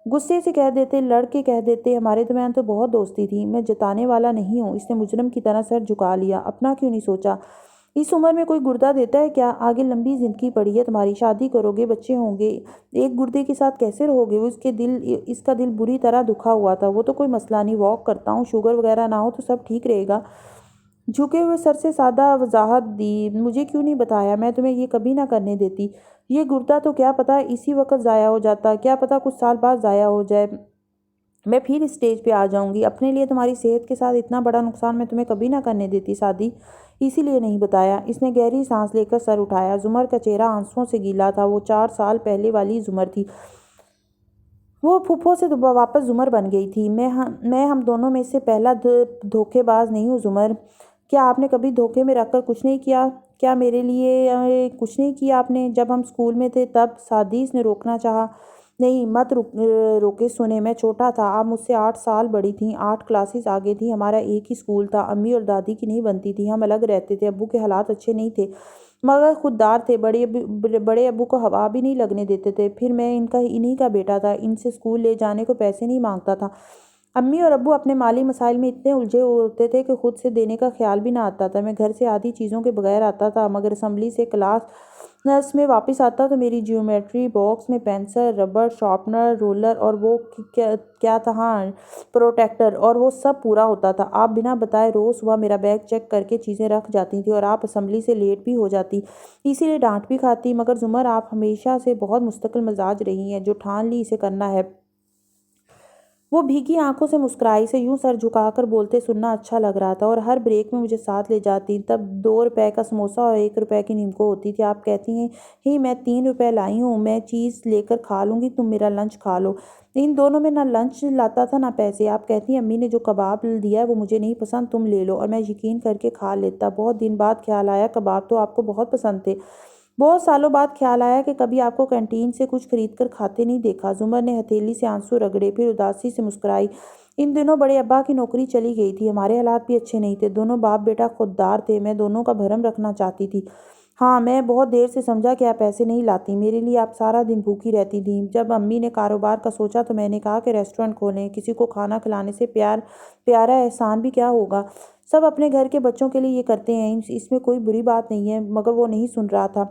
غصے سے کہہ دیتے، لڑ کے کہہ دیتے۔ ہمارے درمیان تو بہت دوستی تھی، میں جتانے والا نہیں ہوں۔ اس نے مجرم کی طرح سر جھکا لیا۔ اپنا کیوں نہیں سوچا؟ اس عمر میں کوئی گردہ دیتا ہے کیا؟ آگے لمبی زندگی پڑی ہے تمہاری، شادی کرو گے، بچے ہوں گے، ایک گردے کے ساتھ کیسے رہو گے؟ اس کا دل بری طرح دکھا ہوا تھا۔ وہ تو کوئی مسئلہ نہیں، واک کرتا ہوں، شوگر وغیرہ نہ ہو تو سب ٹھیک رہے گا۔ جھکے ہوئے سر سے سادہ وضاحت دی، مجھے کیوں نہیں بتایا؟ میں تمہیں یہ کبھی نہ کرنے دیتی۔ یہ گردہ تو کیا پتہ اسی وقت ضائع ہو جاتا، کیا پتہ کچھ سال بعد ضائع ہو جائے، میں پھر اسٹیج پہ آ جاؤں گی۔ اپنے لیے تمہاری صحت کے ساتھ اتنا بڑا نقصان میں تمہیں کبھی نہ کرنے دیتی سعدی، اسی لیے نہیں بتایا۔ اس نے گہری سانس لے کر سر اٹھایا۔ زمر کا چہرہ آنسوؤں سے گیلا تھا، وہ 4 سال پہلے والی زمر تھی۔ وہ پھپھو سے واپس زمر بن گئی تھی۔ میں ہم دونوں میں سے پہلا دھوکے باز نہیں ہوں زمر۔ کیا آپ نے کبھی دھوکے میں رکھ کر کچھ نہیں کیا؟ کیا میرے لیے کچھ نہیں کیا آپ نے؟ جب ہم اسکول میں تھے تب؟ سعدی اس نے روکنا چاہا۔ نہیں، مت روکے، سنیں، میں چھوٹا تھا، آپ مجھ سے 8 سال بڑی تھیں، 8 کلاسز آگے تھیں، ہمارا ایک ہی اسکول تھا، امی اور دادی کی نہیں بنتی تھی، ہم الگ رہتے تھے، ابو کے حالات اچھے نہیں تھے مگر خوددار تھے، بڑے ابو کو ہوا بھی نہیں لگنے دیتے تھے، پھر میں انہی کا بیٹا تھا، ان سے اسکول لے جانے کو پیسے نہیں مانگتا تھا۔ امی اور ابو اپنے مالی مسائل میں اتنے الجھے ہوتے تھے کہ خود سے دینے کا خیال بھی نہ آتا تھا۔ میں گھر سے آدھی چیزوں کے بغیر آتا تھا، مگر اسمبلی سے کلاس میں واپس آتا تو میری جیومیٹری باکس میں پینسل، ربڑ، شارپنر، رولر اور وہ کیا تھا، ہاں، پروٹیکٹر، اور وہ سب پورا ہوتا تھا۔ آپ بنا بتائے روز صبح میرا بیگ چیک کر کے چیزیں رکھ جاتی تھی اور آپ اسمبلی سے لیٹ بھی ہو جاتی، اسی لیے ڈانٹ بھی کھاتی۔ مگر زمر، آپ ہمیشہ سے بہت مستقل مزاج رہی ہیں، جو ٹھان لی اسے کرنا ہے۔ وہ بھیگی آنکھوں سے مسکرائی، اسے یوں سر جھکا کر بولتے سننا اچھا لگ رہا تھا، اور ہر بریک میں مجھے ساتھ لے جاتی، تب 2 روپے کا سموسہ اور 1 روپے کی نیمکو ہوتی تھی۔ آپ کہتی ہیں ہی میں 3 روپے لائی ہوں، میں چیز لے کر کھا لوں گی، تم میرا لنچ کھا لو۔ ان دونوں میں نہ لنچ لاتا تھا نہ پیسے۔ آپ کہتی ہیں امی نے جو کباب دیا ہے وہ مجھے نہیں پسند، تم لے لو، اور میں یقین کر کے کھا لیتا۔ بہت دن بعد خیال آیا کباب تو آپ کو بہت پسند تھے۔ بہت سالوں بعد خیال آیا کہ کبھی آپ کو کینٹین سے کچھ خرید کر کھاتے نہیں دیکھا۔ زمر نے ہتھیلی سے آنسو رگڑے، پھر اداسی سے مسکرائی۔ ان دنوں بڑے ابا کی نوکری چلی گئی تھی، ہمارے حالات بھی اچھے نہیں تھے، دونوں باپ بیٹا خوددار تھے، میں دونوں کا بھرم رکھنا چاہتی تھی۔ ہاں، میں بہت دیر سے سمجھا کہ آپ پیسے نہیں لاتی، میرے لیے آپ سارا دن بھوکی رہتی تھیں۔ جب امی نے کاروبار کا سوچا تو میں نے کہا کہ ریسٹورنٹ کھولیں، کسی کو کھانا کھلانے سے پیارا احسان بھی کیا ہوگا؟ سب اپنے گھر کے بچوں کے لیے یہ کرتے ہیں، اس میں کوئی بری بات نہیں ہے، مگر وہ نہیں سن رہا تھا۔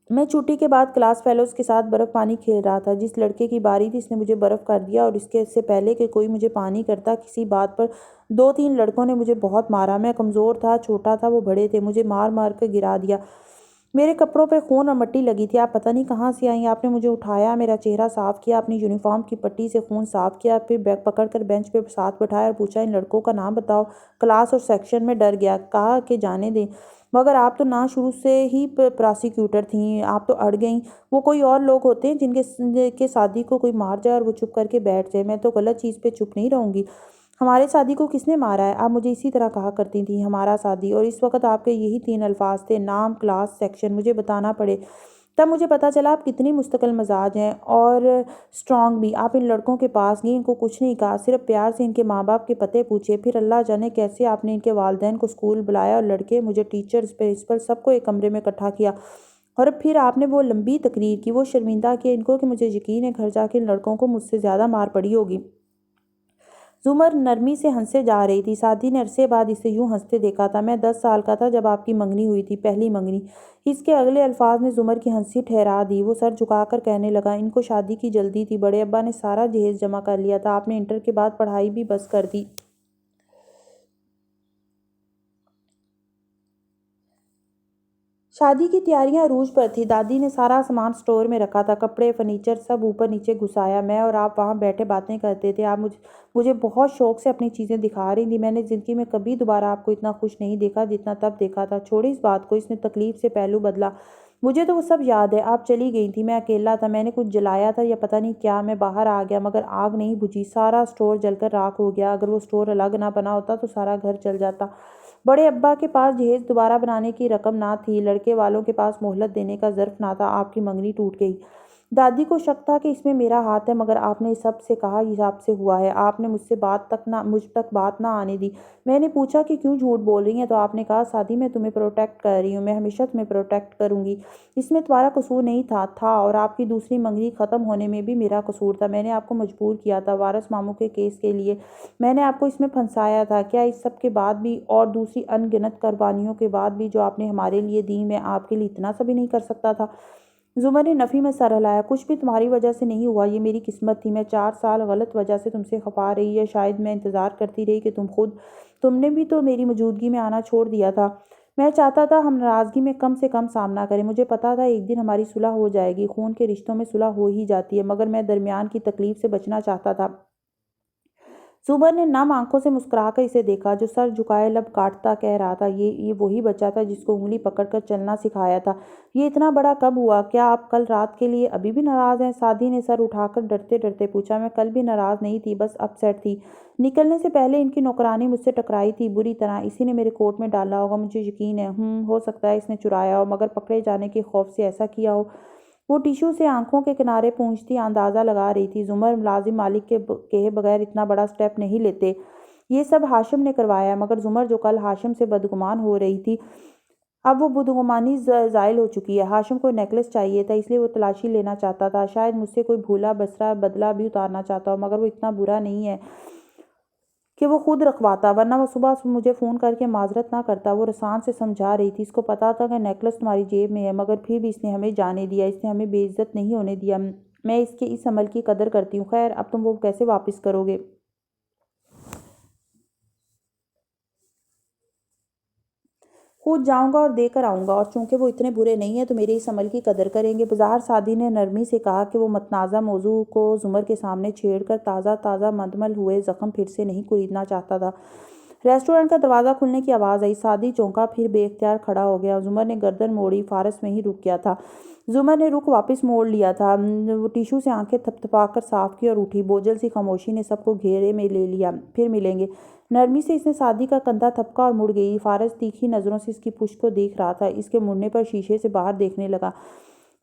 میں چھٹی کے بعد کلاس فیلوز کے ساتھ برف پانی کھیل رہا تھا۔ جس لڑکے کی باری تھی اس نے مجھے برف کر دیا، اور اس سے پہلے کہ کوئی مجھے پانی کرتا، کسی بات پر 2-3 لڑکوں نے مجھے بہت مارا۔ میں کمزور تھا، چھوٹا تھا، وہ بڑے تھے، مجھے مار مار کر گرا دیا۔ میرے کپڑوں پہ خون اور مٹی لگی تھی۔ آپ پتہ نہیں کہاں سے آئیں، آپ نے مجھے اٹھایا، میرا چہرہ صاف کیا، اپنی یونیفارم کی پٹی سے خون صاف کیا، پھر بیگ پکڑ کر بینچ پہ ساتھ بٹھایا اور پوچھا، ان لڑکوں کا نام بتاؤ۔ کلاس اور سیکشن میں ڈر گیا، کہا کہ جانے دیں، مگر آپ تو نہ شروع سے ہی پراسیکیوٹر تھیں، آپ تو اڑ گئیں۔ وہ کوئی اور لوگ ہوتے ہیں جن کے ساتھی کو کوئی مار جائے اور وہ چپ کر کے بیٹھ جائے، میں تو غلط چیز پہ چپ نہیں رہوں گی۔ ہمارے سعدی کو کس نے مارا ہے؟ آپ مجھے اسی طرح کہا کرتی تھیں، ہمارا سعدی، اور اس وقت آپ کے یہی 3 الفاظ تھے، نام، کلاس، سیکشن، مجھے بتانا پڑے۔ تب مجھے پتہ چلا آپ کتنی مستقل مزاج ہیں اور اسٹرانگ بھی۔ آپ ان لڑکوں کے پاس گئیں، ان کو کچھ نہیں کہا، صرف پیار سے ان کے ماں باپ کے پتے پوچھے، پھر اللہ جانے کیسے آپ نے ان کے والدین کو اسکول بلایا اور لڑکے، مجھے، ٹیچرز، پرنسپل، سب کو ایک کمرے میں اکٹھا کیا، اور پھر آپ نے وہ لمبی تقریر کی، وہ شرمندہ کیا ان کو کہ مجھے یقین ہے گھر جا کے ان لڑکوں کو مجھ سے زیادہ مار پڑی ہوگی۔ زمر نرمی سے ہنسے جا رہی تھی۔ سعدی نے عرصے بعد اسے یوں ہنستے دیکھا تھا۔ میں 10 سال کا تھا جب آپ کی منگنی ہوئی تھی، پہلی منگنی۔ اس کے اگلے الفاظ نے زمر کی ہنسی ٹھہرا دی۔ وہ سر جھکا کر کہنے لگا، ان کو شادی کی جلدی تھی، بڑے ابا نے سارا جہیز جمع کر لیا تھا، آپ نے انٹر کے بعد پڑھائی بھی بس کر دی۔ شادی کی تیاریاں عروج پر تھی، دادی نے سارا سامان سٹور میں رکھا تھا، کپڑے، فرنیچر، سب اوپر نیچے گھسایا۔ میں اور آپ وہاں بیٹھے باتیں کرتے تھے، آپ مجھے بہت شوق سے اپنی چیزیں دکھا رہی تھی۔ میں نے زندگی میں کبھی دوبارہ آپ کو اتنا خوش نہیں دیکھا جتنا تب دیکھا تھا۔ چھوڑیں اس بات کو، اس نے تکلیف سے پہلو بدلا۔ مجھے تو وہ سب یاد ہے، آپ چلی گئی تھی، میں اکیلا تھا، میں نے کچھ جلایا تھا یا پتہ نہیں کیا، میں باہر آ گیا، مگر آگ نہیں بجھی، سارا سٹور جل کر راکھ ہو گیا۔ اگر وہ سٹور الگ نہ بنا ہوتا تو سارا گھر جل جاتا۔ بڑے ابا کے پاس جہیز دوبارہ بنانے کی رقم نہ تھی، لڑکے والوں کے پاس مہلت دینے کا ظرف نہ تھا، آپ کی منگنی ٹوٹ گئی۔ دادی کو شک تھا کہ اس میں میرا ہاتھ ہے، مگر آپ نے سب سے کہا یہ آپ سے ہوا ہے۔ آپ نے مجھ تک بات نہ آنے دی۔ میں نے پوچھا کہ کیوں جھوٹ بول رہی ہیں تو آپ نے کہا، سعدی میں تمہیں پروٹیکٹ کر رہی ہوں، میں ہمیشہ تمہیں پروٹیکٹ کروں گی، اس میں تمہارا قصور نہیں تھا، اور آپ کی دوسری منگنی ختم ہونے میں بھی میرا قصور تھا، میں نے آپ کو مجبور کیا تھا وارث ماموں کے کیس کے لیے، میں نے آپ کو اس میں پھنسایا تھا۔ کیا اس سب کے بعد بھی اور دوسری ان گنت قربانیوں کے بعد بھی جو آپ نے ہمارے لیے دی، میں آپ کے لیے اتنا سا بھی نہیں کر سکتا تھا؟ زمر نے نفی میں سر ہلایا۔ کچھ بھی تمہاری وجہ سے نہیں ہوا، یہ میری قسمت تھی، میں 4 سال غلط وجہ سے تم سے خفا رہی، یا شاید میں انتظار کرتی رہی کہ تم نے بھی تو میری موجودگی میں آنا چھوڑ دیا تھا۔ میں چاہتا تھا ہم ناراضگی میں کم سے کم سامنا کریں، مجھے پتا تھا ایک دن ہماری صلح ہو جائے گی، خون کے رشتوں میں صلح ہو ہی جاتی ہے، مگر میں درمیان کی تکلیف سے بچنا چاہتا تھا۔ زبر نے نم آنکھوں سے مسکرا کر اسے دیکھا، جو سر جھکائے لب کاٹتا کہہ رہا تھا، یہ وہی بچہ تھا جس کو انگلی پکڑ کر چلنا سکھایا تھا۔ یہ اتنا بڑا کب ہوا؟ کیا آپ کل رات کے لیے ابھی بھی ناراض ہیں؟ سعدی نے سر اٹھا کر ڈرتے ڈرتے پوچھا۔ میں کل بھی ناراض نہیں تھی، بس اپ سیٹ تھی۔ نکلنے سے پہلے ان کی نوکرانی مجھ سے ٹکرائی تھی، بری طرح، اسی نے میرے کوٹ میں ڈالا ہوگا، مجھے یقین ہے۔ ہو سکتا ہے اس نے چرایا ہو، مگر پکڑے جانے کے خوف سے ایسا کیا ہو۔ وہ ٹیشو سے آنکھوں کے کنارے پونچھتی اندازہ لگا رہی تھی، زمر ملازم مالک کے کہے بغیر اتنا بڑا سٹیپ نہیں لیتے، یہ سب ہاشم نے کروایا ہے۔ مگر زمر جو کل ہاشم سے بدگمان ہو رہی تھی، اب وہ بدگمانی زائل ہو چکی ہے۔ ہاشم کو نیکلس چاہیے تھا، اس لیے وہ تلاشی لینا چاہتا تھا، شاید مجھ سے کوئی بھولا بسرا بدلہ بھی اتارنا چاہتا ہو، مگر وہ اتنا برا نہیں ہے کہ وہ خود رکھواتا، ورنہ وہ صبح مجھے فون کر کے معذرت نہ کرتا۔ وہ رسان سے سمجھا رہی تھی، اس کو پتا تھا کہ نیکلس تمہاری جیب میں ہے، مگر پھر بھی اس نے ہمیں جانے دیا، اس نے ہمیں بے عزت نہیں ہونے دیا، میں اس کے اس عمل کی قدر کرتی ہوں۔ خیر، اب تم وہ کیسے واپس کرو گے؟ خود جاؤں گا اور دے کر آؤں گا، اور چونکہ وہ اتنے برے نہیں ہیں تو میرے اس عمل کی قدر کریں گے۔ بظاہر سعدی نے نرمی سے کہا کہ وہ متنازع موضوع کو زمر کے سامنے چھیڑ کر تازہ مندمل ہوئے زخم پھر سے نہیں کوریدنا چاہتا تھا۔ ریسٹورنٹ کا دروازہ کھلنے کی آواز آئی، سعدی چونکا، پھر بے اختیار کھڑا ہو گیا۔ زمر نے گردن موڑی، فارس میں ہی رک گیا تھا۔ زمر نے رخ واپس موڑ لیا تھا، وہ ٹیشو سے آنکھیں تھپتھپا کر صاف کی اور اٹھی۔ بوجھل سی خاموشی نے سب کو گھیرے میں لے لیا۔ پھر ملیں گے، نرمی سے اس نے سعدی کا کندھا تھپکا اور مڑ گئی۔ فارس تیکھی نظروں سے اس کی پشت کو دیکھ رہا تھا۔ اس کے مڑنے پر شیشے سے باہر دیکھنے لگا۔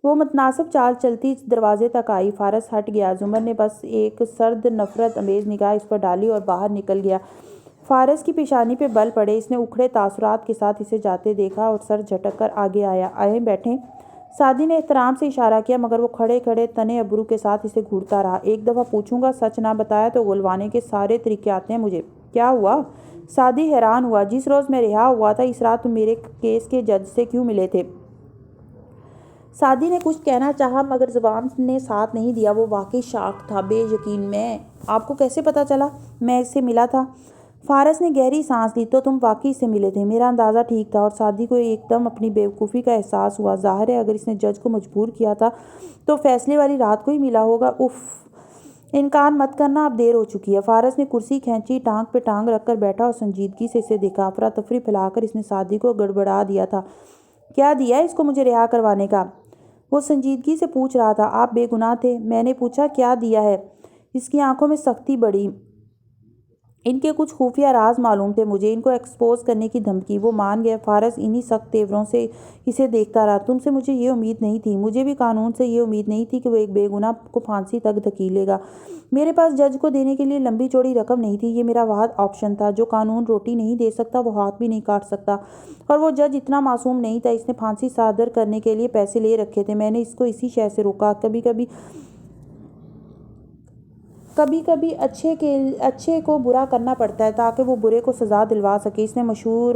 وہ متناسب چال چلتی دروازے تک آئی۔ فارس ہٹ گیا۔ زمر نے بس ایک سرد نفرت امیز نگاہ اس پر ڈالی اور باہر نکل گیا۔ فارس کی پیشانی پہ بل پڑے۔ اس نے اکھڑے تاثرات کے ساتھ اسے جاتے دیکھا اور سر جھٹک کر آگے آیا۔ آئیں بیٹھیں۔ سعدی نے احترام سے اشارہ کیا مگر وہ کھڑے کھڑے تنے ابرو کے ساتھ اسے گھورتا رہا۔ ایک دفعہ پوچھوں گا، سچ نہ بتایا تو گلوانے کے سارے طریقے آتے ہیں مجھے۔ کیا ہوا؟ سعدی حیران ہوا۔ جس روز میں رہا ہوا تھا اس رات تم میرے کیس کے جج سے کیوں ملے تھے؟ سعدی نے کچھ کہنا چاہا مگر زبان نے ساتھ نہیں دیا۔ وہ واقعی شاک تھا، بے یقین۔ میں؟ آپ کو کیسے پتہ چلا میں اس سے ملا تھا؟ فارس نے گہری سانس لی۔ تو تم واقعی اس سے ملے تھے؟ میرا اندازہ ٹھیک تھا۔ اور سعدی کو ایک دم اپنی بیوقوفی کا احساس ہوا۔ ظاہر ہے اگر اس نے جج کو مجبور کیا تھا تو فیصلے والی رات کو ہی ملا ہوگا۔ اف، انکار مت کرنا، اب دیر ہو چکی ہے۔ فارس نے کرسی کھینچی، ٹانگ پہ ٹانگ رکھ کر بیٹھا اور سنجیدگی سے اسے دیکھا۔ افراتفری پھیلا کر اس نے سعدی کو گڑبڑا دیا تھا۔ کیا دیا ہے اس کو مجھے رہا کروانے کا؟ وہ سنجیدگی سے پوچھ رہا تھا۔ آپ بے گناہ تھے۔ میں نے پوچھا کیا دیا ہے؟ اس کی آنکھوں میں سختی بڑھی۔ ان کے کچھ خفیہ راز معلوم تھے مجھے، ان کو ایکسپوز کرنے کی دھمکی۔ وہ مان گیا۔ فارس انہی سخت تیوروں سے اسے دیکھتا رہا۔ تم سے مجھے یہ امید نہیں تھی۔ مجھے بھی قانون سے یہ امید نہیں تھی کہ وہ ایک بے گناہ کو پھانسی تک دھکیلے گا۔ میرے پاس جج کو دینے کے لیے لمبی چوڑی رقم نہیں تھی۔ یہ میرا واحد آپشن تھا۔ جو قانون روٹی نہیں دے سکتا وہ ہاتھ بھی نہیں کاٹ سکتا۔ اور وہ جج اتنا معصوم نہیں تھا۔ اس نے پھانسی صادر کرنے کے لیے پیسے لے رکھے تھے۔ میں نے اس کو اسی شے سے روکا۔ کبھی کبھی اچھے کو برا کرنا پڑتا ہے تاکہ وہ برے کو سزا دلوا سکے۔ اس نے مشہور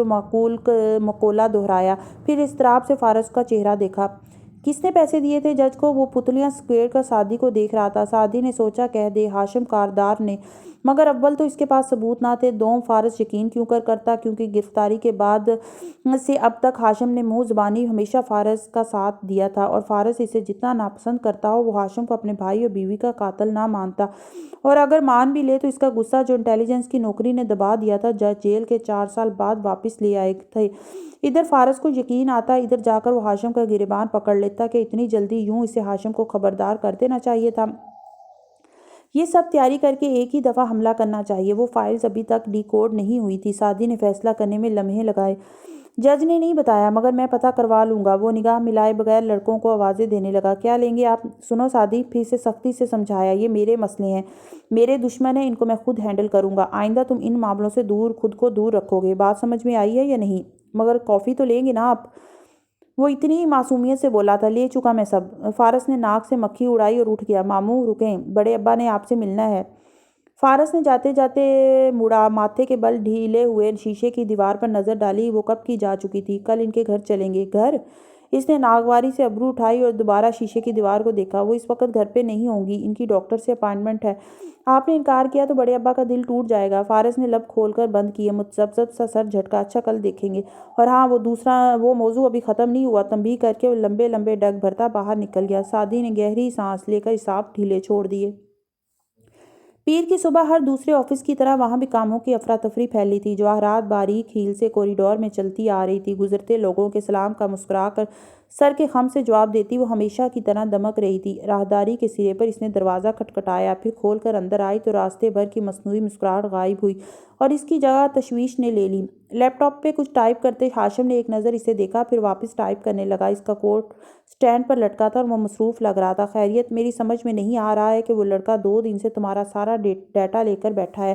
مقولہ دہرایا۔ پھر اضطراب سے فارس کا چہرہ دیکھا۔ کس نے پیسے دیے تھے جج کو؟ وہ پتلیاں سکیڑ کر سعدی کو دیکھ رہا تھا۔ سعدی نے سوچا کہہ دے ہاشم کاردار نے، مگر اول تو اس کے پاس ثبوت نہ تھے، دوم فارس یقین کیوں کرتا کیونکہ گرفتاری کے بعد سے اب تک ہاشم نے منہ زبانی ہمیشہ فارس کا ساتھ دیا تھا اور فارس اسے جتنا ناپسند کرتا ہو وہ ہاشم کو اپنے بھائی اور بیوی کا قاتل نہ مانتا، اور اگر مان بھی لے تو اس کا غصہ جو انٹیلیجنس کی نوکری نے دبا دیا تھا جج جیل کے 4 سال بعد واپس لے آئے تھے۔ ادھر فارس کو یقین آتا، ادھر جا کر وہ ہاشم کا گریبان پکڑ لیتا کہ اتنی جلدی یوں اسے ہاشم کو خبردار کر دینا چاہیے تھا۔ یہ سب تیاری کر کے ایک ہی دفعہ حملہ کرنا چاہیے۔ وہ فائلز ابھی تک ڈی کوڈ نہیں ہوئی تھی۔ سعدی نے فیصلہ کرنے میں لمحے لگائے۔ جج نے نہیں بتایا مگر میں پتہ کروا لوں گا۔ وہ نگاہ ملائے بغیر لڑکوں کو آوازیں دینے لگا۔ کیا لیں گے آپ؟ سنو سعدی، پھر سے سختی سے سمجھایا، یہ میرے مسئلے ہیں، میرے دشمن ہیں، ان کو میں خود ہینڈل کروں گا۔ آئندہ تم ان معاملوں سے خود کو دور رکھو گے۔ بات سمجھ میں آئی ہے یا نہیں؟ مگر کافی تو لیں گے نا آپ؟ وہ اتنی ہی معصومیت سے بولا تھا۔ لے چکا میں سب۔ فارس نے ناک سے مکھی اڑائی اور اٹھ گیا۔ ماموں رکیں، بڑے ابا نے آپ سے ملنا ہے۔ فارس نے جاتے جاتے مڑا، ماتھے کے بل ڈھیلے ہوئے شیشے کی دیوار پر نظر ڈالی۔ وہ کب کی جا چکی تھی۔ کل ان کے گھر چلیں گے۔ گھر؟ اس نے ناگواری سے ابرو اٹھائی اور دوبارہ شیشے کی دیوار کو دیکھا۔ وہ اس وقت گھر پہ نہیں ہوں گی، ان کی ڈاکٹر سے اپائنٹمنٹ ہے۔ آپ نے انکار کیا تو بڑے ابا کا دل ٹوٹ جائے گا۔ فارس نے لب کھول کر بند کیے، متذبذب سا سر جھٹکا۔ اچھا کل دیکھیں گے۔ اور ہاں وہ موضوع ابھی ختم نہیں ہوا۔ تنبیہ کر کے وہ لمبے لمبے ڈگ بھرتا باہر نکل گیا۔ سعدی نے گہری سانس لے کر اعصاب ڈھیلے چھوڑ دیے۔ پیر کی صبح ہر دوسرے آفس کی طرح وہاں بھی کاموں کی افراتفری پھیلی تھی۔ جواہرات باریک ہیل سے کوریڈور میں چلتی آ رہی تھی۔ گزرتے لوگوں کے سلام کا مسکرا کر سر کے خم سے جواب دیتی وہ ہمیشہ کی طرح دمک رہی تھی۔ راہداری کے سرے پر اس نے دروازہ کھٹکھٹایا، پھر کھول کر اندر آئی تو راستے بھر کی مصنوعی مسکراہٹ غائب ہوئی اور اس کی جگہ تشویش نے لے لی۔ لیپ ٹاپ پہ کچھ ٹائپ کرتے ہاشم نے ایک نظر اسے دیکھا، پھر واپس ٹائپ کرنے لگا۔ اس کا کوٹ سٹینڈ پر لٹکا تھا اور وہ مصروف لگ رہا تھا۔ خیریت؟ میری سمجھ میں نہیں آ رہا ہے کہ وہ لڑکا 2 دن سے تمہارا سارا ڈیٹا لے کر بیٹھا ہے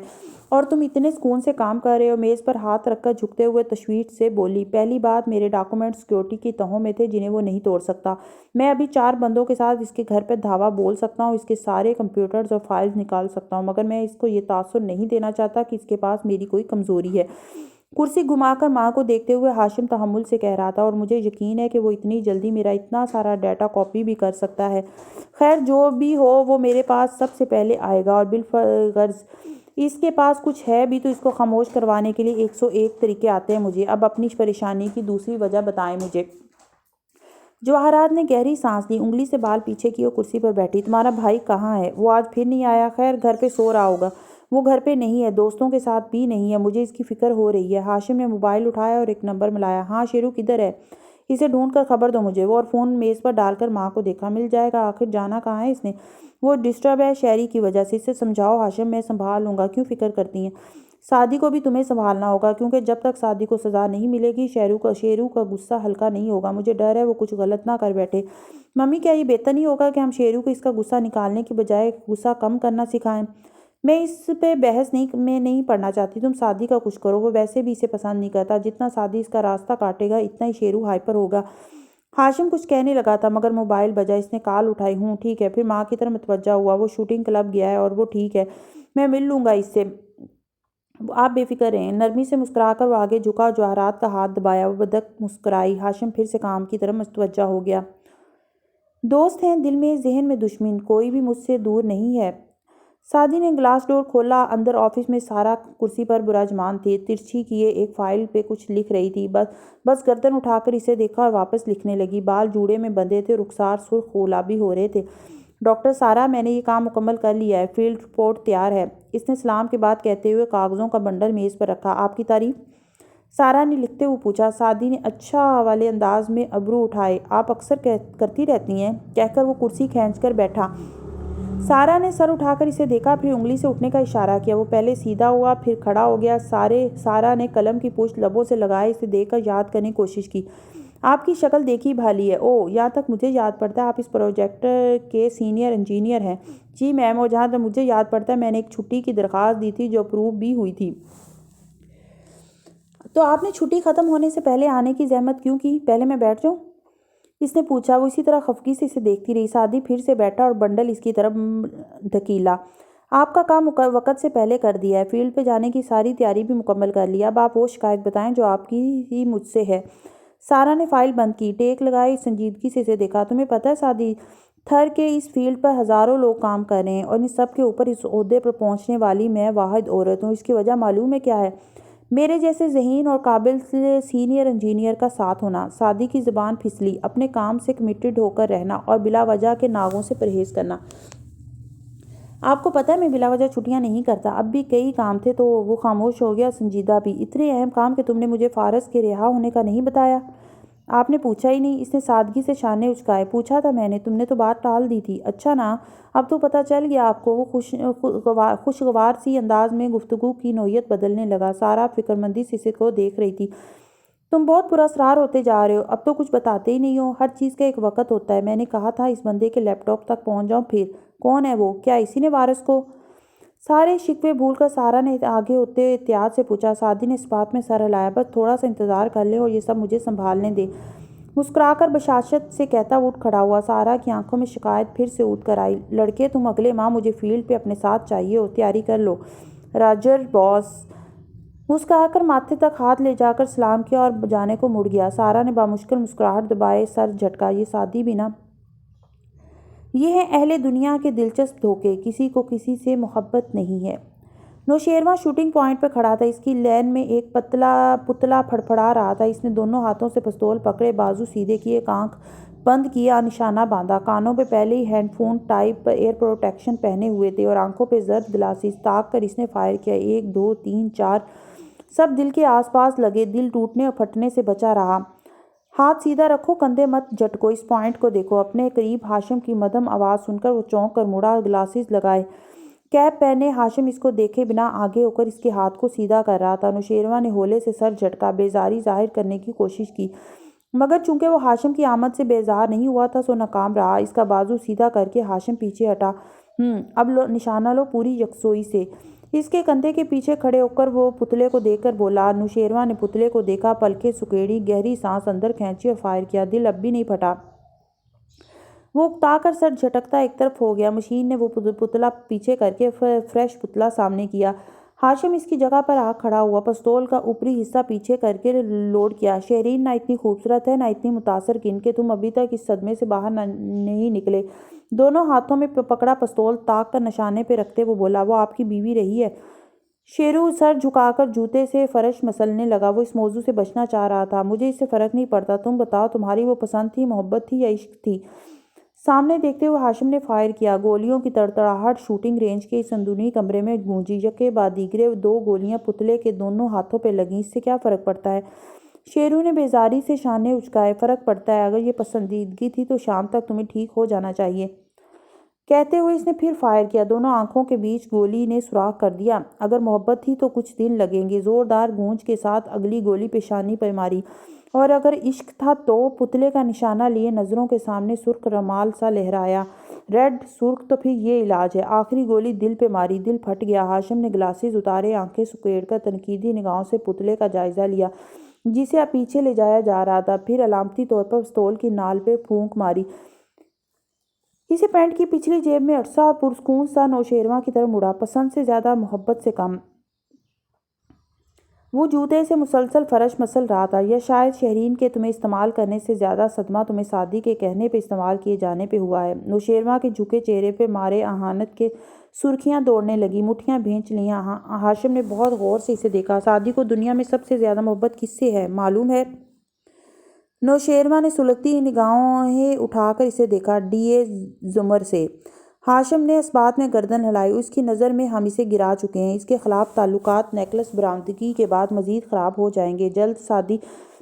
اور تم اتنے سکون سے کام کر رہے ہو۔ میز پر ہاتھ رکھ کر جھکتے ہوئے تشویش سے بولی، پہلی بات میرے ڈاکومنٹ سیکیورٹی کی تہوں میں تھے جنہیں وہ نہیں توڑ سکتا۔ میں ابھی 4 بندوں کے ساتھ اس کے گھر پہ دھاوا بول سکتا ہوں، اس کے سارے کمپیوٹرز اور فائلز نکال سکتا ہوں، مگر میں اس کو یہ تاثر نہیں دینا چاہتا کہ اس کے پاس میری کوئی کمزوری ہے۔ کرسی گھما کر ماں کو دیکھتے ہوئے ہاشم تحمل سے کہہ رہا تھا، اور مجھے یقین ہے کہ وہ اتنی جلدی میرا اتنا سارا ڈیٹا کاپی بھی کر سکتا ہے۔ خیر جو بھی ہو وہ میرے پاس سب سے پہلے آئے گا، اور بالغرض اس کے پاس کچھ ہے بھی تو اس کو خاموش کروانے کے لیے 101 طریقے آتے ہیں مجھے۔ اب اپنی پریشانی کی دوسری وجہ بتائیں مجھے۔ جواہرات نے گہری سانس لی، انگلی سے بال پیچھے کی اور کرسی پر بیٹھی۔ تمہارا بھائی کہاں ہے؟ وہ آج پھر نہیں آیا؟ خیر گھر پہ سو رہا ہوگا۔ وہ گھر پہ نہیں ہے، دوستوں کے ساتھ بھی نہیں ہے، مجھے اس کی فکر ہو رہی ہے۔ ہاشم نے موبائل اٹھایا اور ایک نمبر ملایا۔ ہاں شیرو کدھر ہے؟ اسے ڈھونڈ کر خبر دو مجھے۔ وہ اور فون میز پر ڈال کر ماں کو دیکھا۔ مل جائے گا، آخر جانا کہاں ہے اس نے؟ وہ ڈسٹرب ہے شہری کی وجہ سے، اسے سمجھاؤ ہاشم، میں سنبھال لوں گا، کیوں فکر کرتی ہیں؟ سعدی کو بھی تمہیں سنبھالنا ہوگا، کیونکہ جب تک سعدی کو سزا نہیں ملے گی شیرو کا غصہ ہلکا نہیں ہوگا۔ مجھے ڈر ہے وہ کچھ غلط نہ کر بیٹھے۔ ممی کیا یہ بہتر نہیں ہوگا کہ ہم شیرو کو اس کا غصہ نکالنے کی بجائے غصہ کم کرنا سکھائیں؟ میں اس پہ بحث نہیں پڑھنا چاہتی، تم سعدی کا کچھ کرو، وہ ویسے بھی اسے پسند نہیں کرتا۔ جتنا سعدی اس کا راستہ کاٹے گا اتنا ہی شیرو ہائپر ہوگا۔ ہاشم کچھ کہنے لگا تھا مگر موبائل بجا۔ اس نے کال اٹھائی۔ ہوں ٹھیک ہے، پھر ماں کی طرف متوجہ ہوا۔ وہ شوٹنگ کلب گیا ہے اور وہ ٹھیک ہے، میں مل لوں گا اس سے، آپ بے فکر رہیں۔ نرمی سے مسکرا کر وہ آگے جھکا، جواہرات کا ہاتھ دبایا۔ وہ بدک مسکرائی۔ ہاشم پھر سے کام کی طرف متوجہ ہو گیا۔ دوست ہیں دل میں ذہن میں دشمن، کوئی بھی مجھ سے دور نہیں ہے۔ سعدی نے گلاس ڈور کھولا۔ اندر آفس میں سارا کرسی پر براجمان تھی، ترچھی کیے ایک فائل پہ کچھ لکھ رہی تھی۔ بس گردن اٹھا کر اسے دیکھا اور واپس لکھنے لگی۔ بال جوڑے میں بندھے تھے، رخسار سرخ گلابی ہو رہے تھے۔ ڈاکٹر سارا، میں نے یہ کام مکمل کر لیا ہے، فیلڈ رپورٹ تیار ہے۔ اس نے سلام کے بعد کہتے ہوئے کاغذوں کا بنڈل میز پر رکھا۔ آپ کی تعریف؟ سارا نے لکھتے ہوئے پوچھا۔ سعدی نے اچھا والے انداز میں ابرو اٹھائے۔ آپ اکثر کرتی رہتی ہیں، کہہ کر وہ کرسی کھینچ کر بیٹھا۔ سارا نے سر اٹھا کر اسے دیکھا، پھر انگلی سے اٹھنے کا اشارہ کیا۔ وہ پہلے سیدھا ہوا، پھر کھڑا ہو گیا۔ سارا نے قلم کی پشت لبوں سے لگائے اسے دیکھ کر یاد کرنے کی کوشش کی۔ آپ کی شکل دیکھی بھالی ہے۔ اوہ، یہاں تک مجھے یاد پڑتا ہے آپ اس پروجیکٹ کے سینئر انجینئر ہیں۔ جی میم، اور جہاں تک مجھے یاد پڑتا ہے میں نے ایک چھٹی کی درخواست دی تھی جو اپروو بھی ہوئی تھی۔ تو آپ نے چھٹی ختم ہونے سے پہلے آنے کی زحمت کیوں کی؟ پہلے میں بیٹھ جاؤں؟ اس نے پوچھا۔ وہ اسی طرح خفگی سے اسے دیکھتی رہی۔ سعدی پھر سے بیٹھا اور بنڈل اس کی طرف دھکیلا۔ آپ کا کام وقت سے پہلے کر دیا ہے، فیلڈ پہ جانے کی ساری تیاری بھی مکمل کر لی۔ اب آپ وہ شکایت بتائیں جو آپ کی ہی مجھ سے ہے۔ سارا نے فائل بند کی، ٹیک لگائی، سنجیدگی سے اسے دیکھا۔ تمہیں پتہ ہے سعدی، تھر کے اس فیلڈ پر ہزاروں لوگ کام کر رہے ہیں اور ان سب کے اوپر اس عہدے پر پہنچنے والی میں واحد عورت ہوں۔ اس کی وجہ معلوم ہے کیا ہے؟ میرے جیسے ذہین اور قابل سینئر انجینئر کا ساتھ ہونا۔ سعدی کی زبان پھسلی۔ اپنے کام سے کمیٹڈ ہو کر رہنا اور بلا وجہ کے ناغوں سے پرہیز کرنا۔ آپ کو پتہ ہے میں بلا وجہ چھٹیاں نہیں کرتا۔ اب بھی کئی کام تھے تو وہ خاموش ہو گیا۔ سنجیدہ بھی۔ اتنے اہم کام کہ تم نے مجھے فارس کے رہا ہونے کا نہیں بتایا؟ آپ نے پوچھا ہی نہیں۔ اس نے سادگی سے شانے اچکائے۔ پوچھا تھا میں نے، تم نے تو بات ٹال دی تھی۔ اچھا نا، اب تو پتہ چل گیا آپ کو۔ وہ خوشگوار سی انداز میں گفتگو کی نوعیت بدلنے لگا۔ سارا فکرمندی سے اسے کو دیکھ رہی تھی۔ تم بہت پراسرار ہوتے جا رہے ہو، اب تو کچھ بتاتے ہی نہیں ہو۔ ہر چیز کا ایک وقت ہوتا ہے۔ میں نے کہا تھا اس بندے کے لیپ ٹاپ تک پہنچ جاؤں، پھر کون ہے وہ؟ کیا اسی نے وارث کو؟ سارے شکوے بھول کر سارا نے آگے ہوتے ہوئے احتیاط سے پوچھا۔ سعدی نے اس بات میں سر ہلایا۔ بس تھوڑا سا انتظار کر لیں اور یہ سب مجھے سنبھالنے دیں۔ مسکرا کر بشاشت سے کہتا وہ اٹھ کھڑا ہوا۔ سارا کی آنکھوں میں شکایت پھر سے اٹھ کر آئی۔ لڑکے، تم اگلے ماہ مجھے فیلڈ پہ اپنے ساتھ چاہیے ہو، تیاری کر لو۔ راجر باس مسکرا کر ماتھے تک ہاتھ لے جا کر سلام کیا اور جانے کو مڑ گیا۔ سارا نے بامشکل مسکراہٹ دبائے سر جھٹکا۔ یہ سعدی بھی نا، یہ ہیں اہل دنیا کے دلچسپ دھوکے، کسی کو کسی سے محبت نہیں ہے۔ نوشیروان شوٹنگ پوائنٹ پہ کھڑا تھا۔ اس کی لین میں ایک پتلا پھڑپڑا رہا تھا۔ اس نے دونوں ہاتھوں سے پستول پکڑے، بازو سیدھے کیے، ایک آنکھ بند کیا، نشانہ باندھا۔ کانوں پہ پہلے ہی headphone type ear protection پہنے ہوئے تھے اور آنکھوں پہ زرد گلاسز۔ تاک کر اس نے فائر کیا۔ 1 2 3 4، سب دل کے آس پاس لگے۔ دل ٹوٹنے اور پھٹنے سے بچا رہا۔ ہاتھ سیدھا رکھو، کندھے مت جھٹکو، اس پوائنٹ کو دیکھو۔ اپنے قریب ہاشم کی مدھم آواز سن کر وہ چونک کر مڑا، گلاسز لگائے، کیپ پہنے۔ ہاشم اس کو دیکھے بنا آگے ہو کر اس کے ہاتھ کو سیدھا کر رہا تھا۔ نوشیروان نے ہولے سے سر جھٹکا، بیزاری ظاہر کرنے کی کوشش کی، مگر چونکہ وہ ہاشم کی آمد سے بیزار نہیں ہوا تھا سو ناکام رہا۔ اس کا بازو سیدھا کر کے ہاشم پیچھے ہٹا۔ اب نشانہ لو پوری یکسوئی سے۔ اس کے کندھے کے پیچھے کھڑے ہو کر وہ پتلے کو دیکھ کر بولا۔ نوشیروان نے پتلے کو دیکھا، پلکیں سکیڑی، گہری سانس اندر کھینچی اور فائر کیا۔ دل اب بھی نہیں پھٹا۔ وہ اکتا کر سر جھٹکتا ایک طرف ہو گیا۔ مشین نے وہ پتلا پیچھے کر کے فریش پتلا سامنے کیا۔ ہاشم اس کی جگہ پر آ کھڑا ہوا، پستول کا اوپری حصہ پیچھے کر کے لوڈ کیا۔ شہرین نہ اتنی خوبصورت ہے، نہ اتنی متاثر کن کہ تم ابھی تک اس صدمے سے باہر نہیں نکلے۔ دونوں ہاتھوں میں پکڑا پستول تاک کر نشانے پہ رکھتے وہ بولا۔ وہ آپ کی بیوی رہی ہے؟ شیرو سر جھکا کر جوتے سے فرش مسلنے لگا۔ وہ اس موضوع سے بچنا چاہ رہا تھا۔ مجھے اس سے فرق نہیں پڑتا، تم بتاؤ، تمہاری وہ پسند تھی، محبت تھی یا عشق تھی؟ سامنے دیکھتے ہوئے ہاشم نے فائر کیا۔ گولیوں کی تڑتڑاہٹ شوٹنگ رینج کے اس اندرونی کمرے میں گونجی۔ یکے بعد دیگرے 2 گولیاں پتلے کے دونوں ہاتھوں پہ لگیں۔ اس سے کیا فرق پڑتا ہے؟ شیرو نے بیزاری سے شانے اچکائے۔ فرق پڑتا ہے، اگر یہ پسندیدگی تھی تو شام تک تمہیں ٹھیک ہو جانا چاہیے۔ کہتے ہوئے اس نے پھر فائر کیا۔ دونوں آنکھوں کے بیچ گولی نے سوراخ کر دیا۔ اگر محبت تھی تو کچھ دن لگیں گے۔ زوردار گونج کے ساتھ اگلی گولی پیشانی پر ماری۔ اور اگر عشق تھا تو پتلے کا نشانہ لیے نظروں کے سامنے سرخ رومال سا لہرایا۔ ریڈ سرخ تو پھر یہ علاج ہے۔ آخری گولی دل پہ ماری، دل پھٹ گیا۔ ہاشم نے گلاسز اتارے، آنکھیں سکیڑ کر تنقیدی نگاہوں سے پتلے کا جائزہ لیا جسے اب پیچھے لے جایا جا رہا تھا، پھر علامتی طور پر پستول کی نال پہ پھونک ماری۔ اسے پینٹ کی پچھلی جیب میں عرصہ اور پرسکون سا نوشیروان کی طرف مڑا، پسند سے زیادہ محبت سے کم۔ وہ جوتے سے مسلسل فرش مسل رہا تھا، یا شاید شہرین کے تمہیں استعمال کرنے سے زیادہ صدمہ تمہیں سعدی کے کہنے پہ استعمال کیے جانے پہ ہوا ہے۔ نوشیروان کے جھکے چہرے پہ مارے اہانت کے سرخیاں دوڑنے لگی، مٹھیاں بھینچ لیں۔ ہاشم نے بہت غور سے اسے دیکھا۔ سعدی کو دنیا میں سب سے زیادہ محبت کس سے ہے معلوم ہے؟ نوشیروان نے سلگتی نگاہیں اٹھا کر اسے دیکھا۔ ڈی اے زمر سے۔ ہاشم نے اس بات میں گردن ہلائی۔ اس کی نظر میں ہم اسے گرا چکے ہیں۔ اس کے خلاف تعلقات نیکلس برآمدگی کے بعد مزید خراب ہو جائیں گے۔ جلد سعدی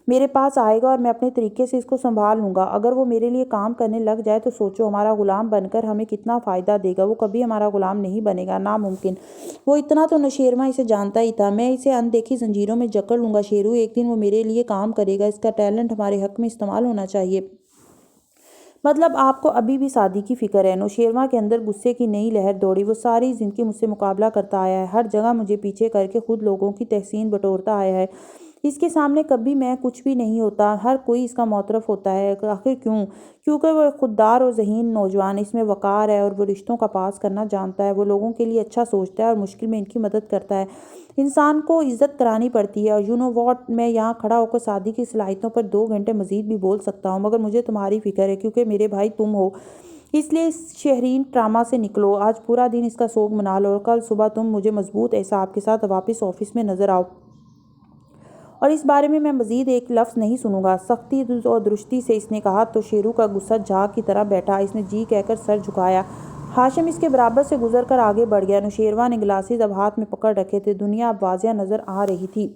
میرے پاس آئے گا اور میں اپنے طریقے سے اس کو سنبھال لوں گا۔ اگر وہ میرے لیے کام کرنے لگ جائے تو سوچو ہمارا غلام بن کر ہمیں کتنا فائدہ دے گا۔ وہ کبھی ہمارا غلام نہیں بنے گا، ناممکن۔ وہ اتنا تو نوشیروان اسے جانتا ہی تھا۔ میں اسے اندیکھی زنجیروں میں جکڑ لوں گا شیرو، ایک دن وہ میرے لیے کام کرے گا۔ اس کا ٹیلنٹ ہمارے حق میں استعمال ہونا چاہیے۔ مطلب آپ کو ابھی بھی سعدی کی فکر ہے؟ نوشیروان کے اندر غصے کی نئی لہر دوڑی۔ وہ ساری زندگی مجھ سے مقابلہ کرتا آیا ہے، ہر جگہ مجھے پیچھے کر کے خود لوگوں کی تحسین بٹورتا آیا ہے۔ اس کے سامنے کبھی میں کچھ بھی نہیں ہوتا، ہر کوئی اس کا معترف ہوتا ہے۔ آخر کیوں؟ کیونکہ وہ ایک خوددار اور ذہین نوجوان، اس میں وقار ہے اور وہ رشتوں کا پاس کرنا جانتا ہے۔ وہ لوگوں کے لیے اچھا سوچتا ہے اور مشکل میں ان کی مدد کرتا ہے۔ انسان کو عزت کرانی پڑتی ہے۔ اور یو نو واٹ، میں یہاں کھڑا ہو کر سعدی کی صلاحیتوں پر 2 گھنٹے مزید بھی بول سکتا ہوں، مگر مجھے تمہاری فکر ہے کیونکہ میرے بھائی تم ہو۔ اس لیے اس شہرین ڈرامہ سے نکلو، آج پورا دن اس کا سوگ منا لو اور کل صبح تم مجھے مضبوط اعصاب کے ساتھ واپس آفس میں نظر آؤ۔ اور اس بارے میں مزید ایک لفظ نہیں سنوں گا۔ سختی اور درستی سے اس نے کہا تو شیرو کا غصہ جھاگ کی طرح بیٹھا۔ اس نے جی کہہ کر سر جھکایا۔ ہاشم اس کے برابر سے گزر کر آگے بڑھ گیا۔ نوشیروان نے گلاسز اب ہاتھ میں پکڑ رکھے تھے۔ دنیا اب واضح نظر آ رہی تھی۔